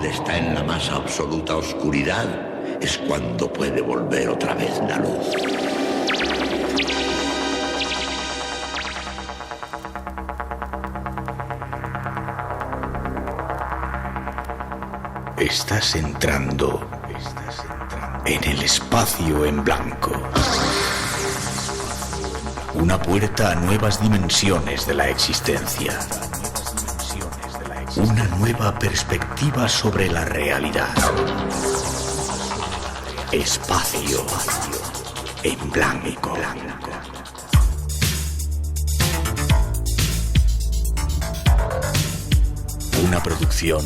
hombre está en la más absoluta oscuridad, es cuando puede volver otra vez la luz. Estás entrando en el espacio en blanco. Una puerta a nuevas dimensiones de la existencia. Una nueva perspectiva sobre la realidad. Espacio en blanco. Una producción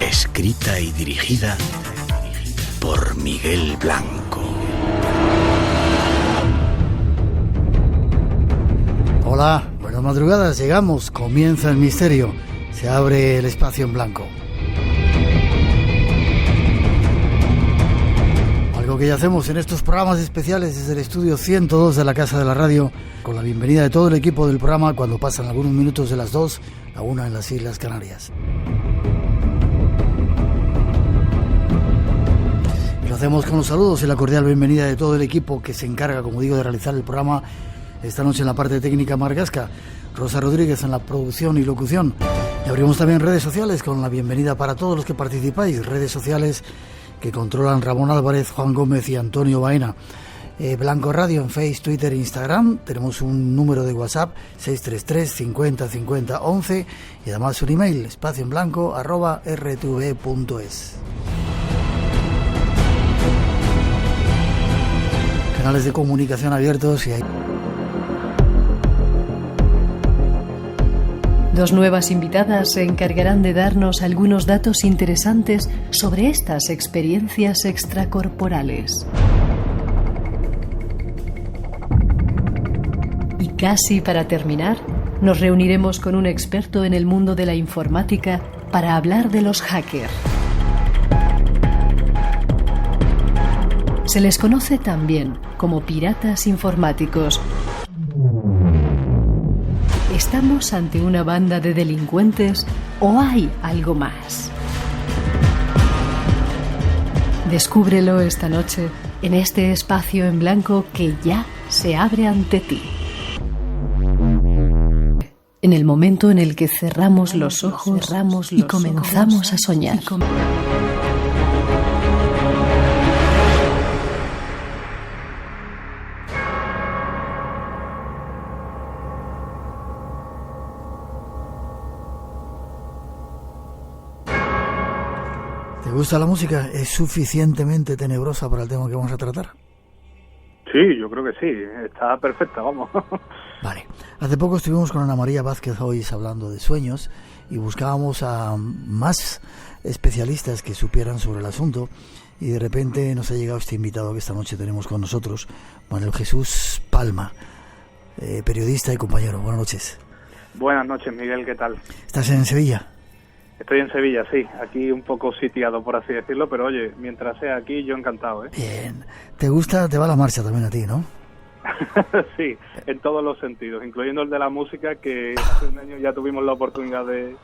escrita y dirigida por Miguel Blanco. Hola, buenas madrugadas, llegamos, comienza el misterio, se abre el espacio en blanco. Algo que ya hacemos en estos programas especiales desde el estudio 102 de la Casa de la Radio, con la bienvenida de todo el equipo del programa cuando pasan algunos minutos de las 2, la 1 en las Islas Canarias. Lo hacemos con los saludos y la cordial bienvenida de todo el equipo que se encarga, como digo, de realizar el programa esta noche en la parte técnica Margasca, Rosa Rodríguez en la producción y locución. Y abrimos también redes sociales con la bienvenida para todos los que participáis, redes sociales que controlan Ramón Álvarez, Juan Gómez y Antonio Baena. Blanco Radio en Facebook, Twitter e Instagram. Tenemos un número de WhatsApp 633 50 50 11 y además un email espacioenblanco@rtv.es. Canales de comunicación abiertos y hay... Dos nuevas invitadas se encargarán de darnos algunos datos interesantes sobre estas experiencias extracorporales. Y casi para terminar, nos reuniremos con un experto en el mundo de la informática para hablar de los hackers. Se les conoce también como piratas informáticos. ¿Estamos ante una banda de delincuentes o hay algo más? Descúbrelo esta noche en este espacio en blanco que ya se abre ante ti. En el momento en el que cerramos los ojos y comenzamos a soñar. ¿Te gusta la música? ¿Es suficientemente tenebrosa para el tema que vamos a tratar? Sí, yo creo que sí, está perfecta, vamos. Vale, hace poco estuvimos con Ana María Vázquez Hoyos hablando de sueños y buscábamos a más especialistas que supieran sobre el asunto y de repente nos ha llegado este invitado que esta noche tenemos con nosotros, Manuel Jesús Palma, periodista y compañero. Buenas noches. Buenas noches, Miguel, ¿qué tal? ¿Estás en Sevilla? Estoy en Sevilla, sí, aquí un poco sitiado, por así decirlo, pero oye, mientras sea aquí, yo encantado, ¿eh? Bien. ¿Te gusta? Te va la marcha también a ti, ¿no? Sí, en todos los sentidos, incluyendo el de la música, que hace un año ya tuvimos la oportunidad de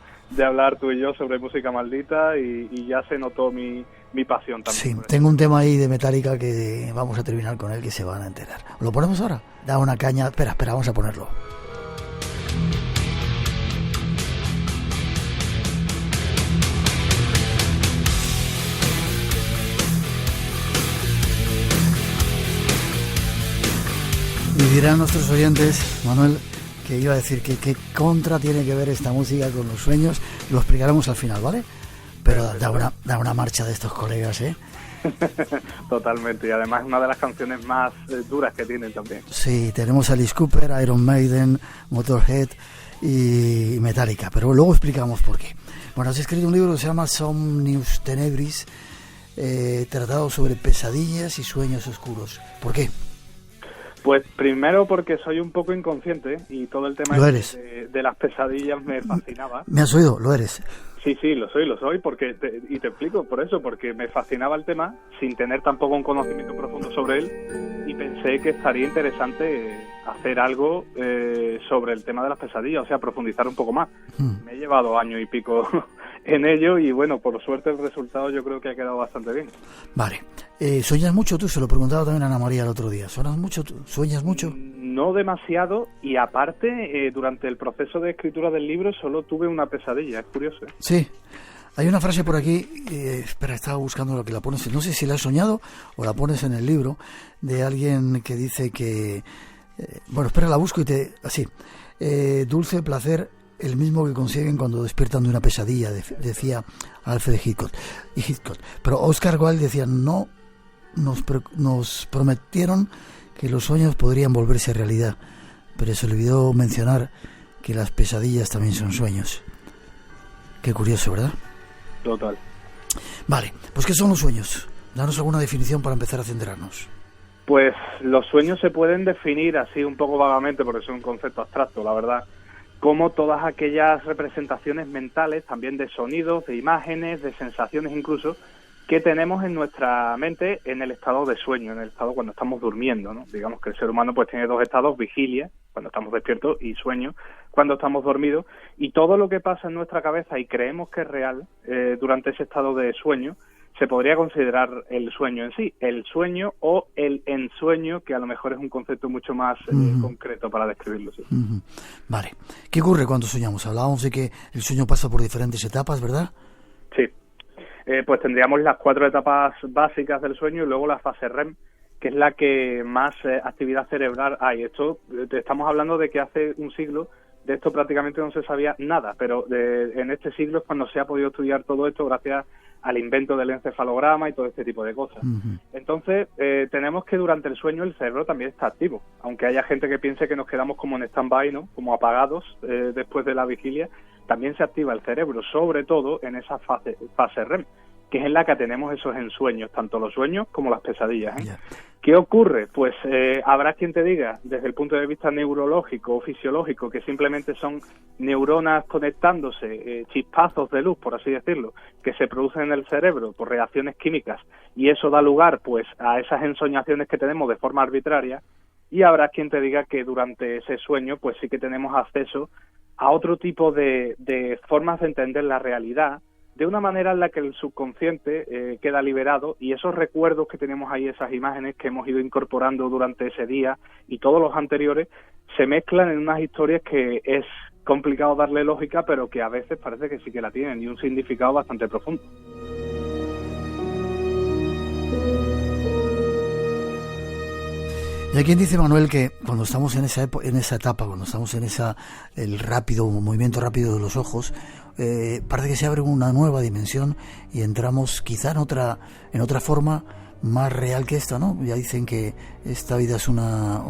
hablar tú y yo sobre música maldita y ya se notó mi pasión también. Sí, tengo un tema ahí de Metallica que vamos a terminar con él, que se van a enterar. ¿Lo ponemos ahora? Da una caña. Espera, vamos a ponerlo. Y dirán nuestros oyentes, Manuel, que iba a decir que qué contra tiene que ver esta música con los sueños. Lo explicaremos al final, ¿vale? Pero da una marcha de estos colegas, ¿eh? Totalmente, y además es una de las canciones más duras que tienen también. Sí, tenemos a Alice Cooper, Iron Maiden, Motorhead y Metallica, pero luego explicamos por qué. Bueno, has escrito un libro que se llama Somnius Tenebris, tratado sobre pesadillas y sueños oscuros. ¿Por qué? Pues primero porque soy un poco inconsciente y todo el tema de las pesadillas me fascinaba. ¿Me has oído? Lo eres. Sí, lo soy, porque te explico por eso, porque me fascinaba el tema sin tener tampoco un conocimiento profundo sobre él y pensé que estaría interesante hacer algo sobre el tema de las pesadillas, o sea, profundizar un poco más. Me he llevado año y pico en ello y bueno, por suerte el resultado yo creo que ha quedado bastante bien. Vale. ¿Sueñas mucho tú? Se lo preguntaba también a Ana María el otro día. ¿Sueñas mucho tú? ¿Sueñas mucho? No demasiado, y aparte, durante el proceso de escritura del libro solo tuve una pesadilla, es curioso. Sí. Hay una frase por aquí, espera, estaba buscando lo que la pones, no sé si la has soñado o la pones en el libro, de alguien que dice que... bueno, espera, la busco y te... Así. Dulce placer, el mismo que consiguen cuando despiertan de una pesadilla, decía Alfred Hitchcock. Pero Oscar Wilde decía, no, nos prometieron que los sueños podrían volverse realidad, pero se olvidó mencionar que las pesadillas también son sueños. Qué curioso, ¿verdad? Total. Vale, pues ¿qué son los sueños? Danos alguna definición para empezar a centrarnos. Pues los sueños se pueden definir así un poco vagamente, porque es un concepto abstracto, la verdad, como todas aquellas representaciones mentales, también de sonidos, de imágenes, de sensaciones incluso, que tenemos en nuestra mente en el estado de sueño, en el estado cuando estamos durmiendo, ¿no? Digamos que el ser humano pues tiene dos estados, vigilia, cuando estamos despiertos, y sueño, cuando estamos dormidos, y todo lo que pasa en nuestra cabeza y creemos que es real durante ese estado de sueño, se podría considerar el sueño en sí, el sueño o el ensueño, que a lo mejor es un concepto mucho más concreto para describirlo. Sí. Vale. ¿Qué ocurre cuando soñamos? Hablábamos de que el sueño pasa por diferentes etapas, ¿verdad? Sí. Pues tendríamos las 4 etapas básicas del sueño y luego la fase REM, que es la que más actividad cerebral hay. Esto, te estamos hablando de que hace un siglo de esto prácticamente no se sabía nada, pero en este siglo es cuando se ha podido estudiar todo esto gracias al invento del encefalograma y todo este tipo de cosas. Entonces, tenemos que durante el sueño el cerebro también está activo, aunque haya gente que piense que nos quedamos como en stand-by, ¿no? Como apagados después de la vigilia, también se activa el cerebro, sobre todo en esa fase REM, que es en la que tenemos esos ensueños, tanto los sueños como las pesadillas. Yeah. ¿Qué ocurre? Pues habrá quien te diga, desde el punto de vista neurológico o fisiológico, que simplemente son neuronas conectándose, chispazos de luz, por así decirlo, que se producen en el cerebro por reacciones químicas, y eso da lugar pues a esas ensoñaciones que tenemos de forma arbitraria, y habrá quien te diga que durante ese sueño pues sí que tenemos acceso a otro tipo de formas de entender la realidad, de una manera en la que el subconsciente queda liberado, y esos recuerdos que tenemos ahí, esas imágenes que hemos ido incorporando durante ese día y todos los anteriores, se mezclan en unas historias que es complicado darle lógica, pero que a veces parece que sí que la tienen, y un significado bastante profundo. Y hay quien dice, Manuel, que cuando estamos en esa etapa, cuando estamos en el movimiento rápido de los ojos, parece que se abre una nueva dimensión y entramos quizá en otra forma más real que esta, ¿no? Ya dicen que esta vida es una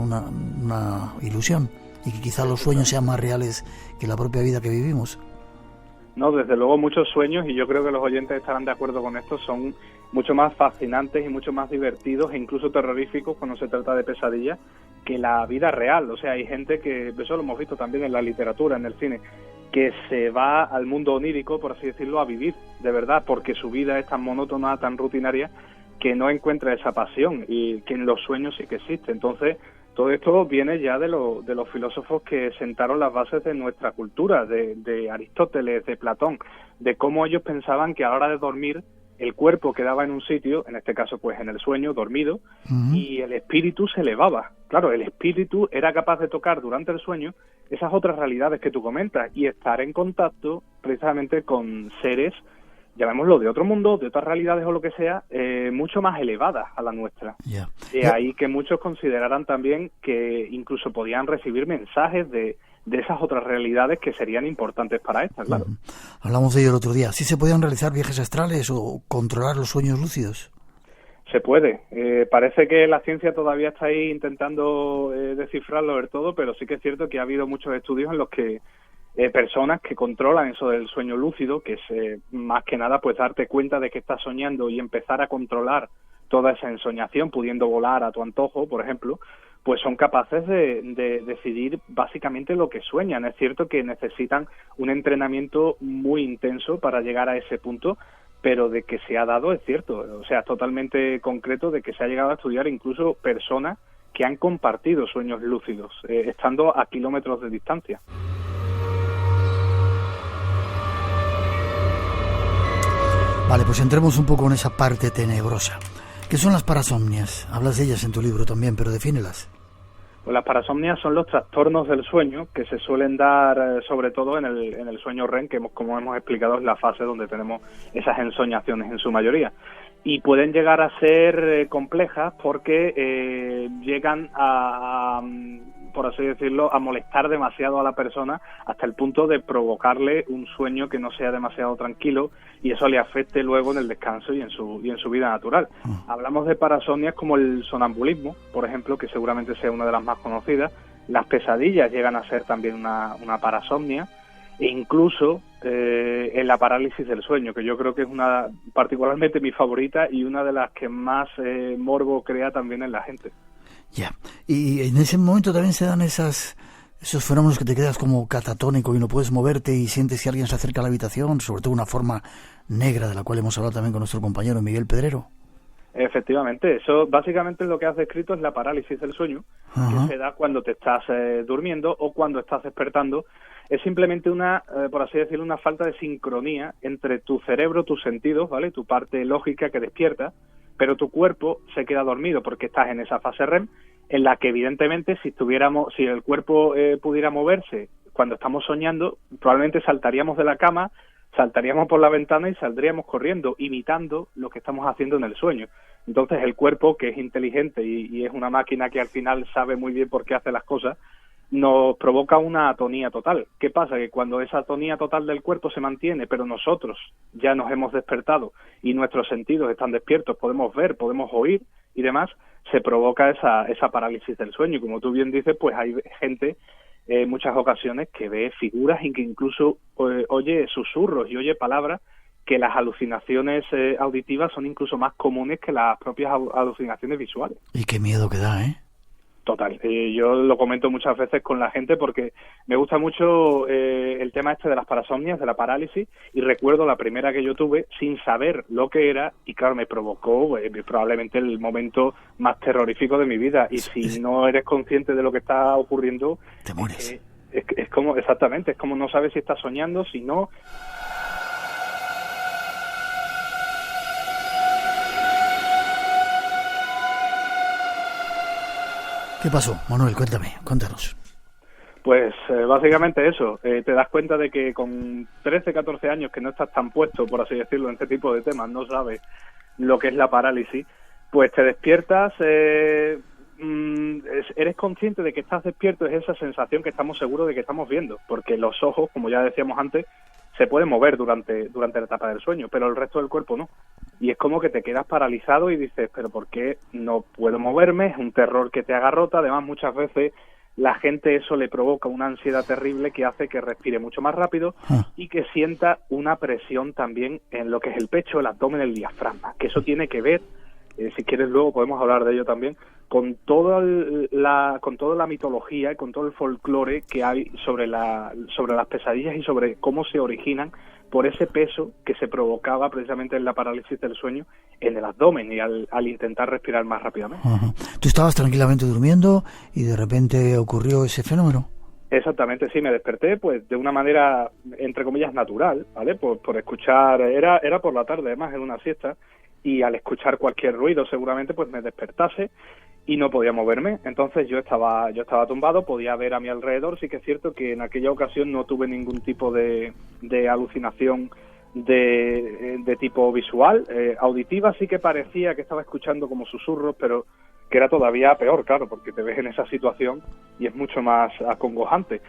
ilusión y que quizá los sueños sean más reales que la propia vida que vivimos. No, desde luego muchos sueños, y yo creo que los oyentes estarán de acuerdo con esto, son mucho más fascinantes y mucho más divertidos e incluso terroríficos cuando se trata de pesadillas que la vida real. O sea, hay gente que, eso lo hemos visto también en la literatura, en el cine, que se va al mundo onírico, por así decirlo, a vivir de verdad, porque su vida es tan monótona, tan rutinaria, que no encuentra esa pasión, y que en los sueños sí que existe. Entonces, todo esto viene ya de los filósofos que sentaron las bases de nuestra cultura, de Aristóteles, de Platón, de cómo ellos pensaban que a la hora de dormir el cuerpo quedaba en un sitio, en este caso pues en el sueño, dormido, y el espíritu se elevaba. Claro, el espíritu era capaz de tocar durante el sueño esas otras realidades que tú comentas y estar en contacto precisamente con seres, llamémoslo, de otro mundo, de otras realidades o lo que sea, mucho más elevadas a la nuestra. Yeah. De ahí que muchos consideraran también que incluso podían recibir mensajes de esas otras realidades que serían importantes para estas, claro. Hablamos de ello el otro día. ¿Sí se podían realizar viajes astrales o controlar los sueños lúcidos? Se puede. Parece que la ciencia todavía está ahí intentando descifrarlo del todo, pero sí que es cierto que ha habido muchos estudios en los que personas que controlan eso del sueño lúcido, que es más que nada pues darte cuenta de que estás soñando y empezar a controlar toda esa ensoñación, pudiendo volar a tu antojo, por ejemplo, pues son capaces de decidir básicamente lo que sueñan. Es cierto que necesitan un entrenamiento muy intenso para llegar a ese punto, pero de que se ha dado es cierto. O sea, es totalmente concreto de que se ha llegado a estudiar incluso personas que han compartido sueños lúcidos, estando a kilómetros de distancia. Vale, pues entremos un poco en esa parte tenebrosa. ¿Qué son las parasomnias? Hablas de ellas en tu libro también, pero defínelas. Pues las parasomnias son los trastornos del sueño que se suelen dar sobre todo en el sueño REM, que como hemos explicado es la fase donde tenemos esas ensoñaciones en su mayoría. Y pueden llegar a ser complejas porque llegan a, por así decirlo, a molestar demasiado a la persona hasta el punto de provocarle un sueño que no sea demasiado tranquilo y eso le afecte luego en el descanso y en su vida natural. Hablamos de parasomnias como el sonambulismo, por ejemplo, que seguramente sea una de las más conocidas. Las pesadillas llegan a ser también una parasomnia, e incluso en la parálisis del sueño, que yo creo que es una particularmente mi favorita y una de las que más morbo crea también en la gente. Ya, y en ese momento también se dan esos fenómenos que te quedas como catatónico y no puedes moverte y sientes que alguien se acerca a la habitación, sobre todo una forma negra de la cual hemos hablado también con nuestro compañero Miguel Pedrero. Efectivamente, eso básicamente lo que has descrito es la parálisis del sueño, que se da cuando te estás durmiendo o cuando estás despertando. Es simplemente por así decirlo, una falta de sincronía entre tu cerebro, tus sentidos, ¿vale? Tu parte lógica que despierta, pero tu cuerpo se queda dormido porque estás en esa fase REM en la que evidentemente si el cuerpo pudiera moverse cuando estamos soñando, probablemente saltaríamos de la cama, saltaríamos por la ventana y saldríamos corriendo, imitando lo que estamos haciendo en el sueño. Entonces el cuerpo, que es inteligente y es una máquina que al final sabe muy bien por qué hace las cosas, nos provoca una atonía total. ¿Qué pasa? Que cuando esa atonía total del cuerpo se mantiene, pero nosotros ya nos hemos despertado y nuestros sentidos están despiertos, podemos ver, podemos oír y demás, se provoca esa parálisis del sueño. Y como tú bien dices, pues hay gente en muchas ocasiones que ve figuras y que incluso oye susurros y oye palabras, que las alucinaciones auditivas son incluso más comunes que las propias alucinaciones visuales. Y qué miedo que da, ¿eh? Total, yo lo comento muchas veces con la gente porque me gusta mucho el tema de las parasomnias, de la parálisis, y recuerdo la primera que yo tuve sin saber lo que era y claro, me provocó probablemente el momento más terrorífico de mi vida y si no eres consciente de lo que está ocurriendo, te mueres. Es como, exactamente, es como no sabes si estás soñando, si no. ¿Qué pasó, Manuel? Cuéntanos. Pues básicamente eso, te das cuenta de que con 13, 14 años que no estás tan puesto, por así decirlo, en este tipo de temas, no sabes lo que es la parálisis, pues te despiertas, eres consciente de que estás despierto, es esa sensación que estamos seguros de que estamos viendo, porque los ojos, como ya decíamos antes, se pueden mover durante la etapa del sueño, pero el resto del cuerpo no. Y es como que te quedas paralizado y dices, ¿pero por qué no puedo moverme? Es un terror que te agarrota. Además, muchas veces la gente eso le provoca una ansiedad terrible que hace que respire mucho más rápido y que sienta una presión también en lo que es el pecho, el abdomen, el diafragma, que eso tiene que ver, si quieres luego podemos hablar de ello también, con toda la mitología y con todo el folclore que hay sobre las pesadillas y sobre cómo se originan por ese peso que se provocaba precisamente en la parálisis del sueño en el abdomen y al intentar respirar más rápidamente. Tú estabas tranquilamente durmiendo y de repente ocurrió ese fenómeno. Exactamente, sí, me desperté pues de una manera, entre comillas, natural, ¿vale? Por escuchar, era por la tarde, además, era una siesta, y al escuchar cualquier ruido seguramente pues me despertase y no podía moverme. Entonces yo estaba tumbado, podía ver a mi alrededor. Sí que es cierto que en aquella ocasión no tuve ningún tipo de alucinación de tipo visual. Auditiva sí que parecía que estaba escuchando como susurros, pero que era todavía peor, claro, porque te ves en esa situación y es mucho más acongojante.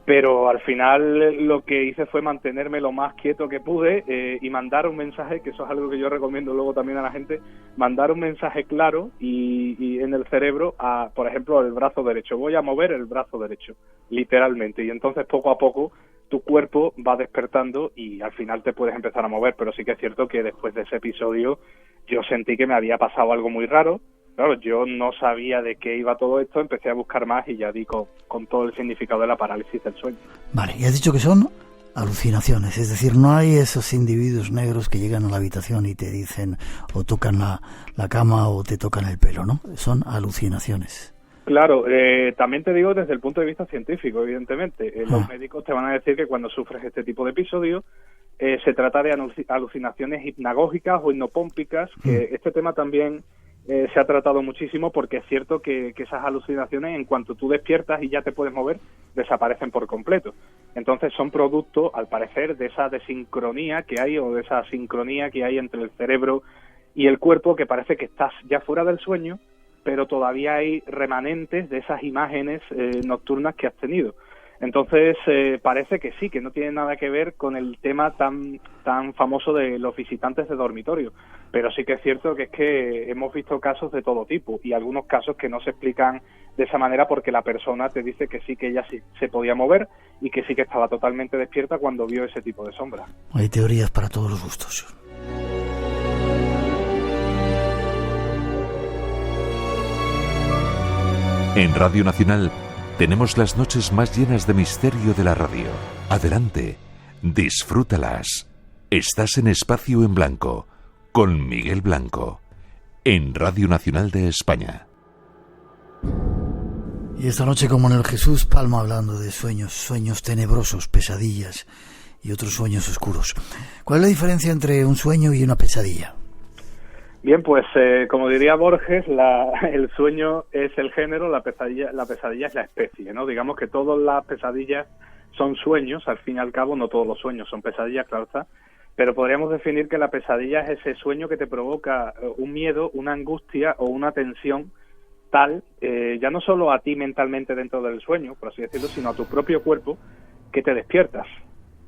Pero al final lo que hice fue mantenerme lo más quieto que pude y mandar un mensaje, que eso es algo que yo recomiendo luego también a la gente, mandar un mensaje claro y en el cerebro a, por ejemplo, el brazo derecho. Voy a mover el brazo derecho, literalmente. Y entonces poco a poco tu cuerpo va despertando y al final te puedes empezar a mover. Pero sí que es cierto que después de ese episodio yo sentí que me había pasado algo muy raro. Claro, yo no sabía de qué iba todo esto, empecé a buscar más y ya di con todo el significado de la parálisis del sueño. Vale, y has dicho que son alucinaciones, es decir, no hay esos individuos negros que llegan a la habitación y te dicen o tocan la cama o te tocan el pelo, ¿no? Son alucinaciones. Claro, también te digo desde el punto de vista científico, evidentemente. Los médicos te van a decir que cuando sufres este tipo de episodios, se trata de alucinaciones hipnagógicas o hipnopómpicas, que este tema también se ha tratado muchísimo, porque es cierto que esas alucinaciones, en cuanto tú despiertas y ya te puedes mover, desaparecen por completo. Entonces son producto, al parecer, de esa desincronía que hay, o de esa sincronía que hay entre el cerebro y el cuerpo, que parece que estás ya fuera del sueño, pero todavía hay remanentes de esas imágenes nocturnas que has tenido. Entonces parece que sí, que no tiene nada que ver con el tema tan famoso de los visitantes de dormitorio, pero sí que es cierto que es que hemos visto casos de todo tipo, y algunos casos que no se explican de esa manera porque la persona te dice que sí, que ella sí se podía mover y que sí que estaba totalmente despierta cuando vio ese tipo de sombra. Hay teorías para todos los gustos. En Radio Nacional tenemos las noches más llenas de misterio de la radio. Adelante, disfrútalas. Estás en Espacio en Blanco, con Miguel Blanco, en Radio Nacional de España. Y esta noche, como en el Jesús Palma, hablando de sueños tenebrosos, pesadillas y otros sueños oscuros. ¿Cuál es la diferencia entre un sueño y una pesadilla? Bien, pues como diría Borges, el sueño es el género, la pesadilla es la especie, ¿no? Digamos que todas las pesadillas son sueños, al fin y al cabo no todos los sueños son pesadillas, claro está, pero podríamos definir que la pesadilla es ese sueño que te provoca un miedo, una angustia o una tensión tal, ya no solo a ti mentalmente dentro del sueño, por así decirlo, sino a tu propio cuerpo, que te despiertas.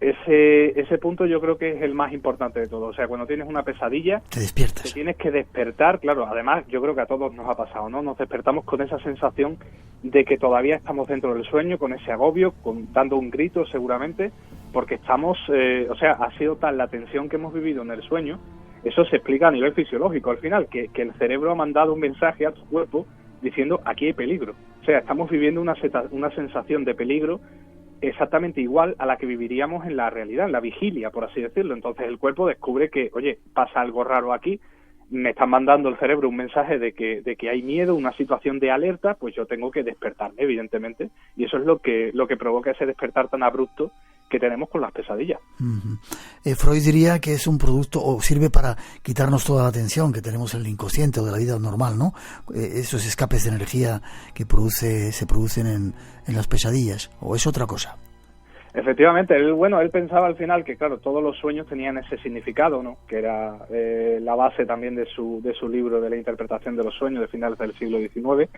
Ese punto yo creo que es el más importante de todo. O sea, cuando tienes una pesadilla, te despiertas. Te tienes que despertar, claro, además yo creo que a todos nos ha pasado, ¿no? Nos despertamos con esa sensación de que todavía estamos dentro del sueño, con ese agobio, dando un grito seguramente, porque estamos, o sea, ha sido tal la tensión que hemos vivido en el sueño, eso se explica a nivel fisiológico al final, que el cerebro ha mandado un mensaje a tu cuerpo diciendo aquí hay peligro. O sea, estamos viviendo una sensación de peligro exactamente igual a la que viviríamos en la realidad, en la vigilia, por así decirlo. Entonces el cuerpo descubre que, oye, pasa algo raro aquí, me están mandando el cerebro un mensaje de que hay miedo, una situación de alerta, pues yo tengo que despertarme, evidentemente, y eso es lo que provoca ese despertar tan abrupto que tenemos con las pesadillas. Freud diría que es un producto, o sirve para quitarnos toda la tensión que tenemos en el inconsciente o de la vida normal, ¿no? Esos escapes de energía que se producen en las pesadillas, ¿o es otra cosa? Efectivamente, él pensaba al final que, claro, todos los sueños tenían ese significado, ¿no? Que era la base también de su libro de la interpretación de los sueños de finales del siglo XIX,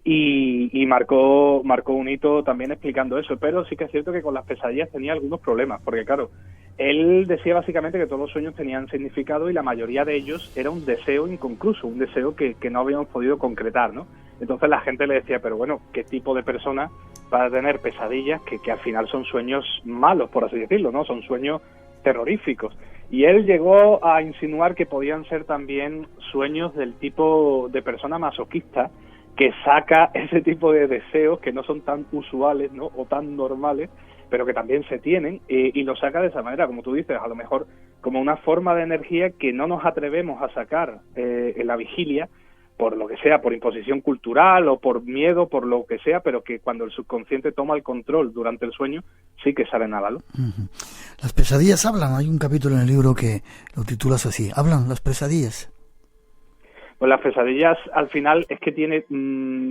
y marcó un hito también explicando eso. Pero sí que es cierto que con las pesadillas tenía algunos problemas, porque, claro, él decía básicamente que todos los sueños tenían significado y la mayoría de ellos era un deseo inconcluso, un deseo que no habíamos podido concretar, ¿no? Entonces la gente le decía, pero bueno, ¿qué tipo de persona va a tener pesadillas que al final son sueños malos, por así decirlo, ¿no? Son sueños terroríficos. Y él llegó a insinuar que podían ser también sueños del tipo de persona masoquista, que saca ese tipo de deseos que no son tan usuales, ¿no? O tan normales, pero que también se tienen, y lo saca de esa manera, como tú dices, a lo mejor como una forma de energía que no nos atrevemos a sacar en la vigilia, por lo que sea, por imposición cultural o por miedo, por lo que sea, pero que cuando el subconsciente toma el control durante el sueño, sí que salen a la luz. Las pesadillas hablan. Hay un capítulo en el libro que lo titulas así, ¿hablan las pesadillas? Pues las pesadillas, al final, es que tiene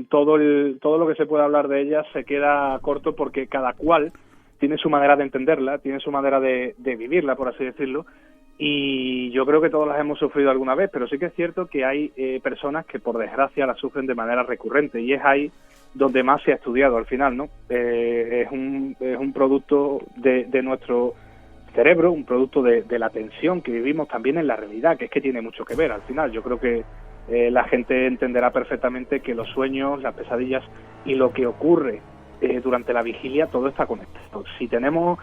todo lo que se puede hablar de ellas se queda corto, porque cada cual tiene su manera de entenderla, tiene su manera de vivirla, por así decirlo, y yo creo que todos las hemos sufrido alguna vez, pero sí que es cierto que hay personas que por desgracia las sufren de manera recurrente, y es ahí donde más se ha estudiado al final, ¿no? Es un producto de nuestro cerebro, un producto de la tensión que vivimos también en la realidad, que es que tiene mucho que ver al final. Yo creo que la gente entenderá perfectamente que los sueños, las pesadillas y lo que ocurre durante la vigilia, todo está conectado. Si tenemos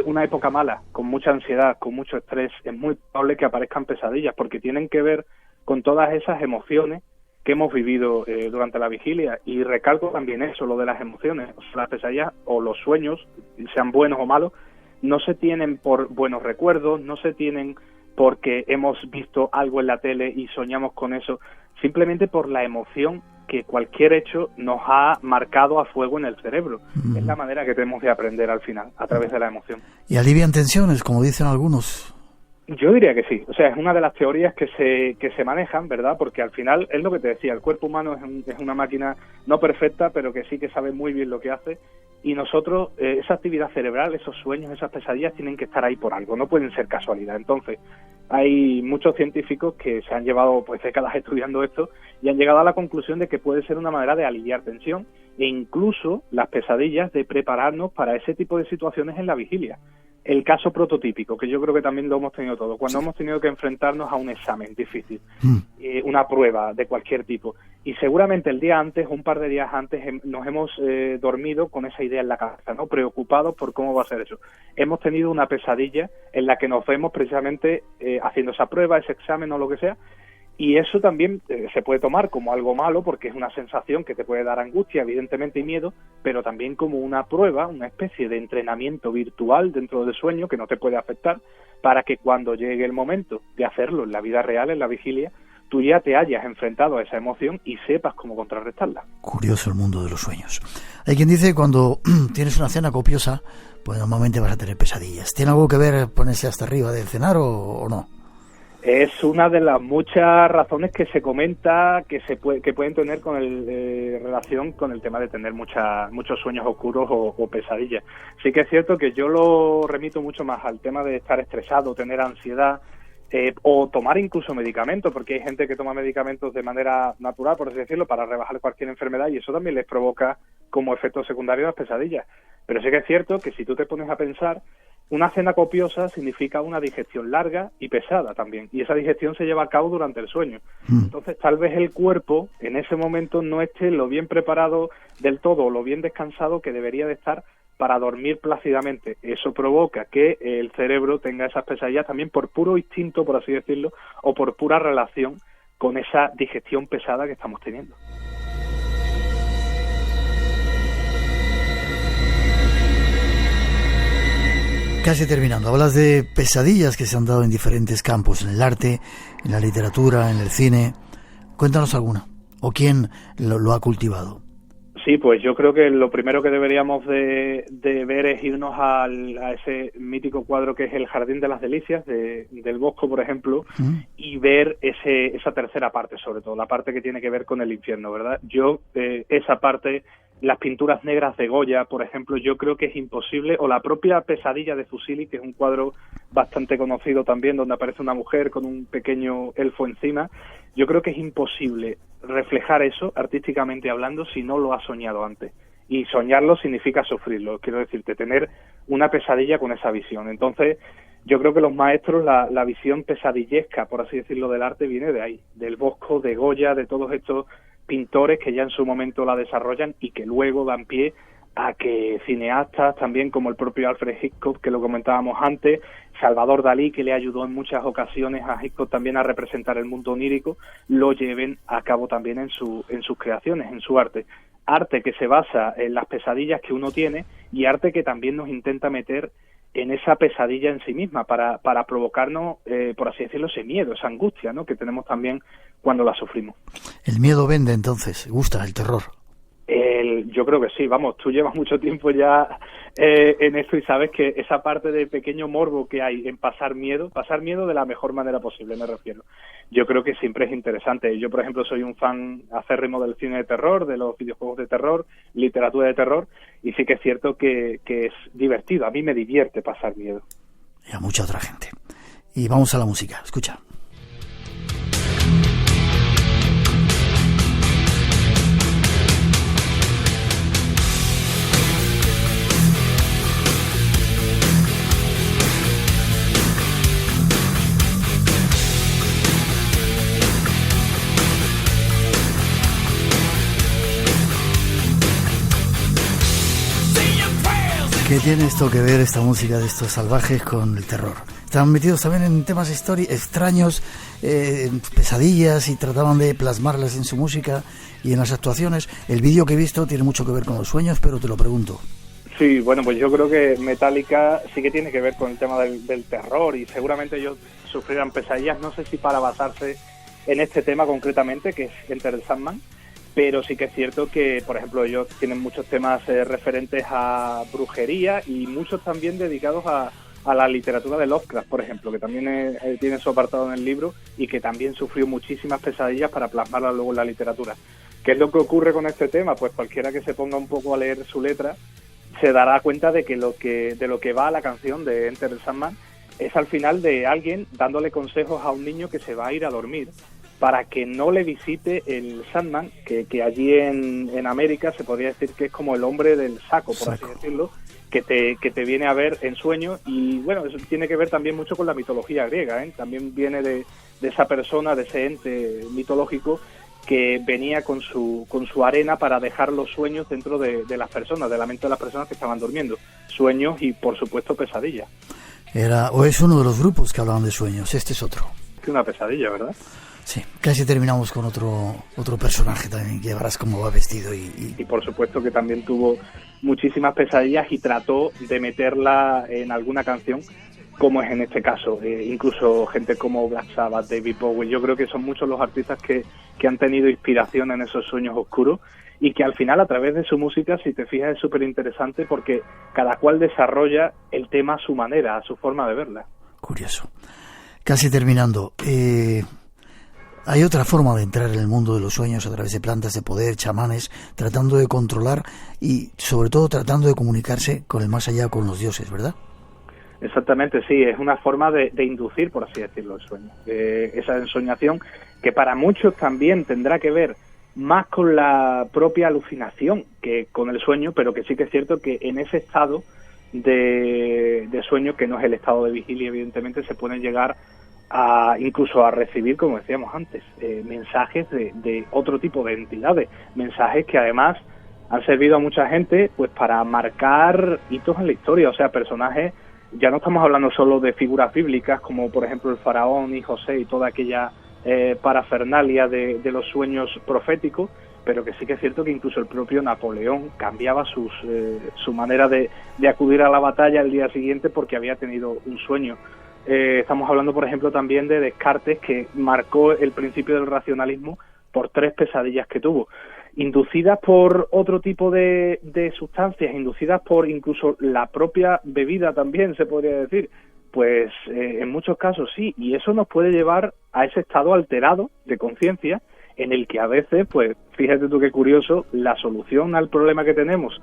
una época mala, con mucha ansiedad, con mucho estrés, es muy probable que aparezcan pesadillas, porque tienen que ver con todas esas emociones que hemos vivido durante la vigilia. Y recalco también eso, lo de las emociones. O sea, las pesadillas o los sueños, sean buenos o malos, no se tienen por buenos recuerdos, no se tienen porque hemos visto algo en la tele y soñamos con eso, simplemente por la emoción que cualquier hecho nos ha marcado a fuego en el cerebro. Es la manera que tenemos de aprender al final, a través de la emoción. ¿Y alivian tensiones, como dicen algunos? Yo diría que sí. O sea, es una de las teorías que se manejan, ¿verdad? Porque al final, es lo que te decía, el cuerpo humano es una máquina no perfecta, pero que sí que sabe muy bien lo que hace. Y nosotros, esa actividad cerebral, esos sueños, esas pesadillas, tienen que estar ahí por algo, no pueden ser casualidad. Entonces, hay muchos científicos que se han llevado pues décadas estudiando esto y han llegado a la conclusión de que puede ser una manera de aliviar tensión, e incluso las pesadillas de prepararnos para ese tipo de situaciones en la vigilia. El caso prototípico, que yo creo que también lo hemos tenido todos, cuando hemos tenido que enfrentarnos a un examen difícil, una prueba de cualquier tipo, y seguramente el día antes, un par de días antes, nos hemos dormido con esa idea en la cabeza, ¿no? Preocupados por cómo va a ser eso. Hemos tenido una pesadilla en la que nos vemos precisamente haciendo esa prueba, ese examen o lo que sea, y eso también se puede tomar como algo malo, porque es una sensación que te puede dar angustia, evidentemente, y miedo, pero también como una prueba, una especie de entrenamiento virtual dentro del sueño que no te puede afectar, para que cuando llegue el momento de hacerlo en la vida real, en la vigilia, tú ya te hayas enfrentado a esa emoción y sepas cómo contrarrestarla. Curioso el mundo de los sueños. Hay quien dice que cuando tienes una cena copiosa, pues normalmente vas a tener pesadillas. ¿Tiene algo que ver ponerse hasta arriba de cenar o no? Es una de las muchas razones que se comenta que pueden tener con relación con el tema de tener muchos sueños oscuros o pesadillas. Sí que es cierto que yo lo remito mucho más al tema de estar estresado, tener ansiedad, o tomar incluso medicamentos, porque hay gente que toma medicamentos de manera natural, por así decirlo, para rebajar cualquier enfermedad, y eso también les provoca como efecto secundario las pesadillas. Pero sí que es cierto que si tú te pones a pensar, una cena copiosa significa una digestión larga y pesada también, y esa digestión se lleva a cabo durante el sueño. Entonces tal vez el cuerpo en ese momento no esté lo bien preparado del todo, o lo bien descansado que debería de estar para dormir plácidamente. Eso provoca que el cerebro tenga esas pesadillas también por puro instinto, por así decirlo, o por pura relación con esa digestión pesada que estamos teniendo. Casi terminando, hablas de pesadillas que se han dado en diferentes campos, en el arte, en la literatura, en el cine. Cuéntanos alguna, o quién lo ha cultivado. Sí, pues yo creo que lo primero que deberíamos de ver es irnos a ese mítico cuadro que es El Jardín de las Delicias, del Bosco, por ejemplo, y ver esa tercera parte, sobre todo, la parte que tiene que ver con el infierno, ¿verdad? Yo, esa parte, las pinturas negras de Goya, por ejemplo, yo creo que es imposible, o la propia Pesadilla de Fuseli, que es un cuadro bastante conocido también, donde aparece una mujer con un pequeño elfo encima. Yo creo que es imposible reflejar eso, artísticamente hablando, si no lo has soñado antes. Y soñarlo significa sufrirlo, quiero decirte, tener una pesadilla con esa visión. Entonces, yo creo que los maestros, la visión pesadillesca, por así decirlo, del arte viene de ahí, del Bosco, de Goya, de todos estos pintores que ya en su momento la desarrollan y que luego dan pie a que cineastas también como el propio Alfred Hitchcock, que lo comentábamos antes, Salvador Dalí, que le ayudó en muchas ocasiones a Hitchcock también a representar el mundo onírico, lo lleven a cabo también en sus creaciones, en su arte. Arte que se basa en las pesadillas que uno tiene y arte que también nos intenta meter en esa pesadilla en sí misma para provocarnos, por así decirlo, ese miedo, esa angustia, ¿no?, que tenemos también cuando la sufrimos. El miedo vende, entonces, gusta el terror. Yo creo que sí, vamos, tú llevas mucho tiempo ya en esto y sabes que esa parte de pequeño morbo que hay en pasar miedo de la mejor manera posible, me refiero. Yo creo que siempre es interesante. Yo, por ejemplo, soy un fan acérrimo del cine de terror, de los videojuegos de terror, literatura de terror, y sí que es cierto que es divertido. A mí me divierte pasar miedo. Y a mucha otra gente. Y vamos a la música, escucha. ¿Qué tiene esto que ver, esta música de estos salvajes, con el terror? Estaban metidos también en temas extraños, pesadillas, y trataban de plasmarlas en su música y en las actuaciones. El vídeo que he visto tiene mucho que ver con los sueños, pero te lo pregunto. Sí, bueno, pues yo creo que Metallica sí que tiene que ver con el tema del terror, y seguramente ellos sufrirán pesadillas, no sé si para basarse en este tema concretamente, que es Enter the Sandman, pero sí que es cierto que, por ejemplo, ellos tienen muchos temas referentes a brujería y muchos también dedicados a la literatura de Lovecraft, por ejemplo, que también tiene su apartado en el libro y que también sufrió muchísimas pesadillas para plasmarla luego en la literatura. ¿Qué es lo que ocurre con este tema? Pues cualquiera que se ponga un poco a leer su letra se dará cuenta de lo que va la canción de Enter the Sandman es al final de alguien dándole consejos a un niño que se va a ir a dormir para que no le visite el Sandman, que allí en América se podría decir que es como el hombre del saco, por así decirlo, que te viene a ver en sueños. Y bueno, eso tiene que ver también mucho con la mitología griega, ¿eh? También viene de esa persona, de ese ente mitológico que venía con su arena para dejar los sueños dentro de las personas, de la mente de las personas que estaban durmiendo. Sueños y, por supuesto, pesadillas. Es uno de los grupos que hablaban de sueños, este es otro. Es una pesadilla, ¿verdad? Sí, casi terminamos con otro personaje también, que verás cómo va vestido. Y por supuesto que también tuvo muchísimas pesadillas y trató de meterla en alguna canción, como es en este caso. Incluso gente como Black Sabbath, David Bowie, yo creo que son muchos los artistas que han tenido inspiración en esos sueños oscuros y que al final a través de su música, si te fijas, es súper interesante porque cada cual desarrolla el tema a su manera, a su forma de verla. Curioso. Casi terminando, hay otra forma de entrar en el mundo de los sueños a través de plantas de poder, chamanes, tratando de controlar y sobre todo tratando de comunicarse con el más allá, con los dioses, ¿verdad? Exactamente, sí, es una forma de inducir, por así decirlo, el sueño. Esa ensoñación que para muchos también tendrá que ver más con la propia alucinación que con el sueño, pero que sí que es cierto que en ese estado de sueño, que no es el estado de vigilia, evidentemente, se pueden llegar incluso a recibir, como decíamos antes, mensajes de otro tipo de entidades, mensajes que además han servido a mucha gente pues para marcar hitos en la historia, o sea, personajes. Ya no estamos hablando solo de figuras bíblicas como por ejemplo el faraón y José y toda aquella parafernalia de los sueños proféticos, pero que sí que es cierto que incluso el propio Napoleón cambiaba su manera de acudir a la batalla el día siguiente porque había tenido un sueño. Estamos hablando por ejemplo también de Descartes, que marcó el principio del racionalismo por 3 pesadillas que tuvo, inducidas por otro tipo de sustancias, inducidas por incluso la propia bebida también, se podría decir, pues en muchos casos sí, y eso nos puede llevar a ese estado alterado de conciencia en el que a veces, pues fíjate tú qué curioso, la solución al problema que tenemos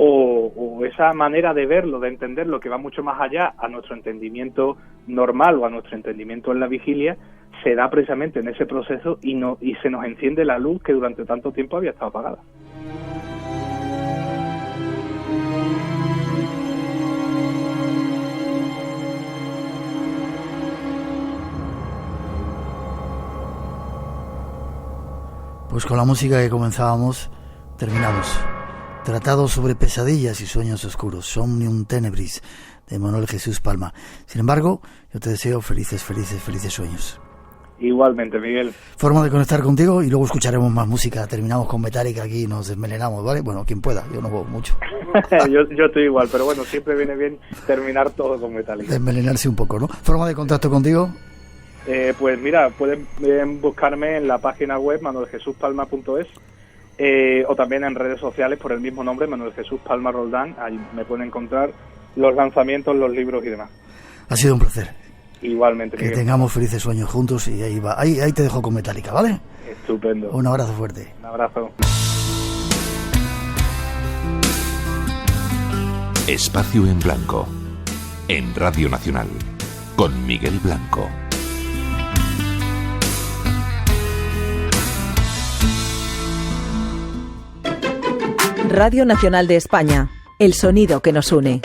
o esa manera de verlo, de entenderlo, que va mucho más allá a nuestro entendimiento normal o a nuestro entendimiento en la vigilia, se da precisamente en ese proceso y se nos enciende la luz que durante tanto tiempo había estado apagada. Pues con la música que comenzábamos, terminamos. Tratado sobre pesadillas y sueños oscuros, Somnium Tenebris, de Manuel Jesús Palma. Sin embargo, yo te deseo felices sueños. Igualmente, Miguel. Forma de conectar contigo y luego escucharemos más música. Terminamos con Metallica aquí y nos desmelenamos, ¿vale? Bueno, quien pueda, yo no puedo mucho. yo estoy igual, pero bueno, siempre viene bien terminar todo con Metallica. Desmelenarse un poco, ¿no? Forma de contacto contigo. Pues mira, pueden buscarme en la página web manueljesuspalma.es o también en redes sociales por el mismo nombre, Manuel Jesús Palma Roldán. Ahí me pueden encontrar los lanzamientos, los libros y demás. Ha sido un placer. Igualmente. Que tengamos felices sueños juntos y ahí va. Ahí te dejo con Metallica, ¿vale? Estupendo. Un abrazo fuerte. Un abrazo. Espacio en Blanco, en Radio Nacional, con Miguel Blanco. Radio Nacional de España, el sonido que nos une.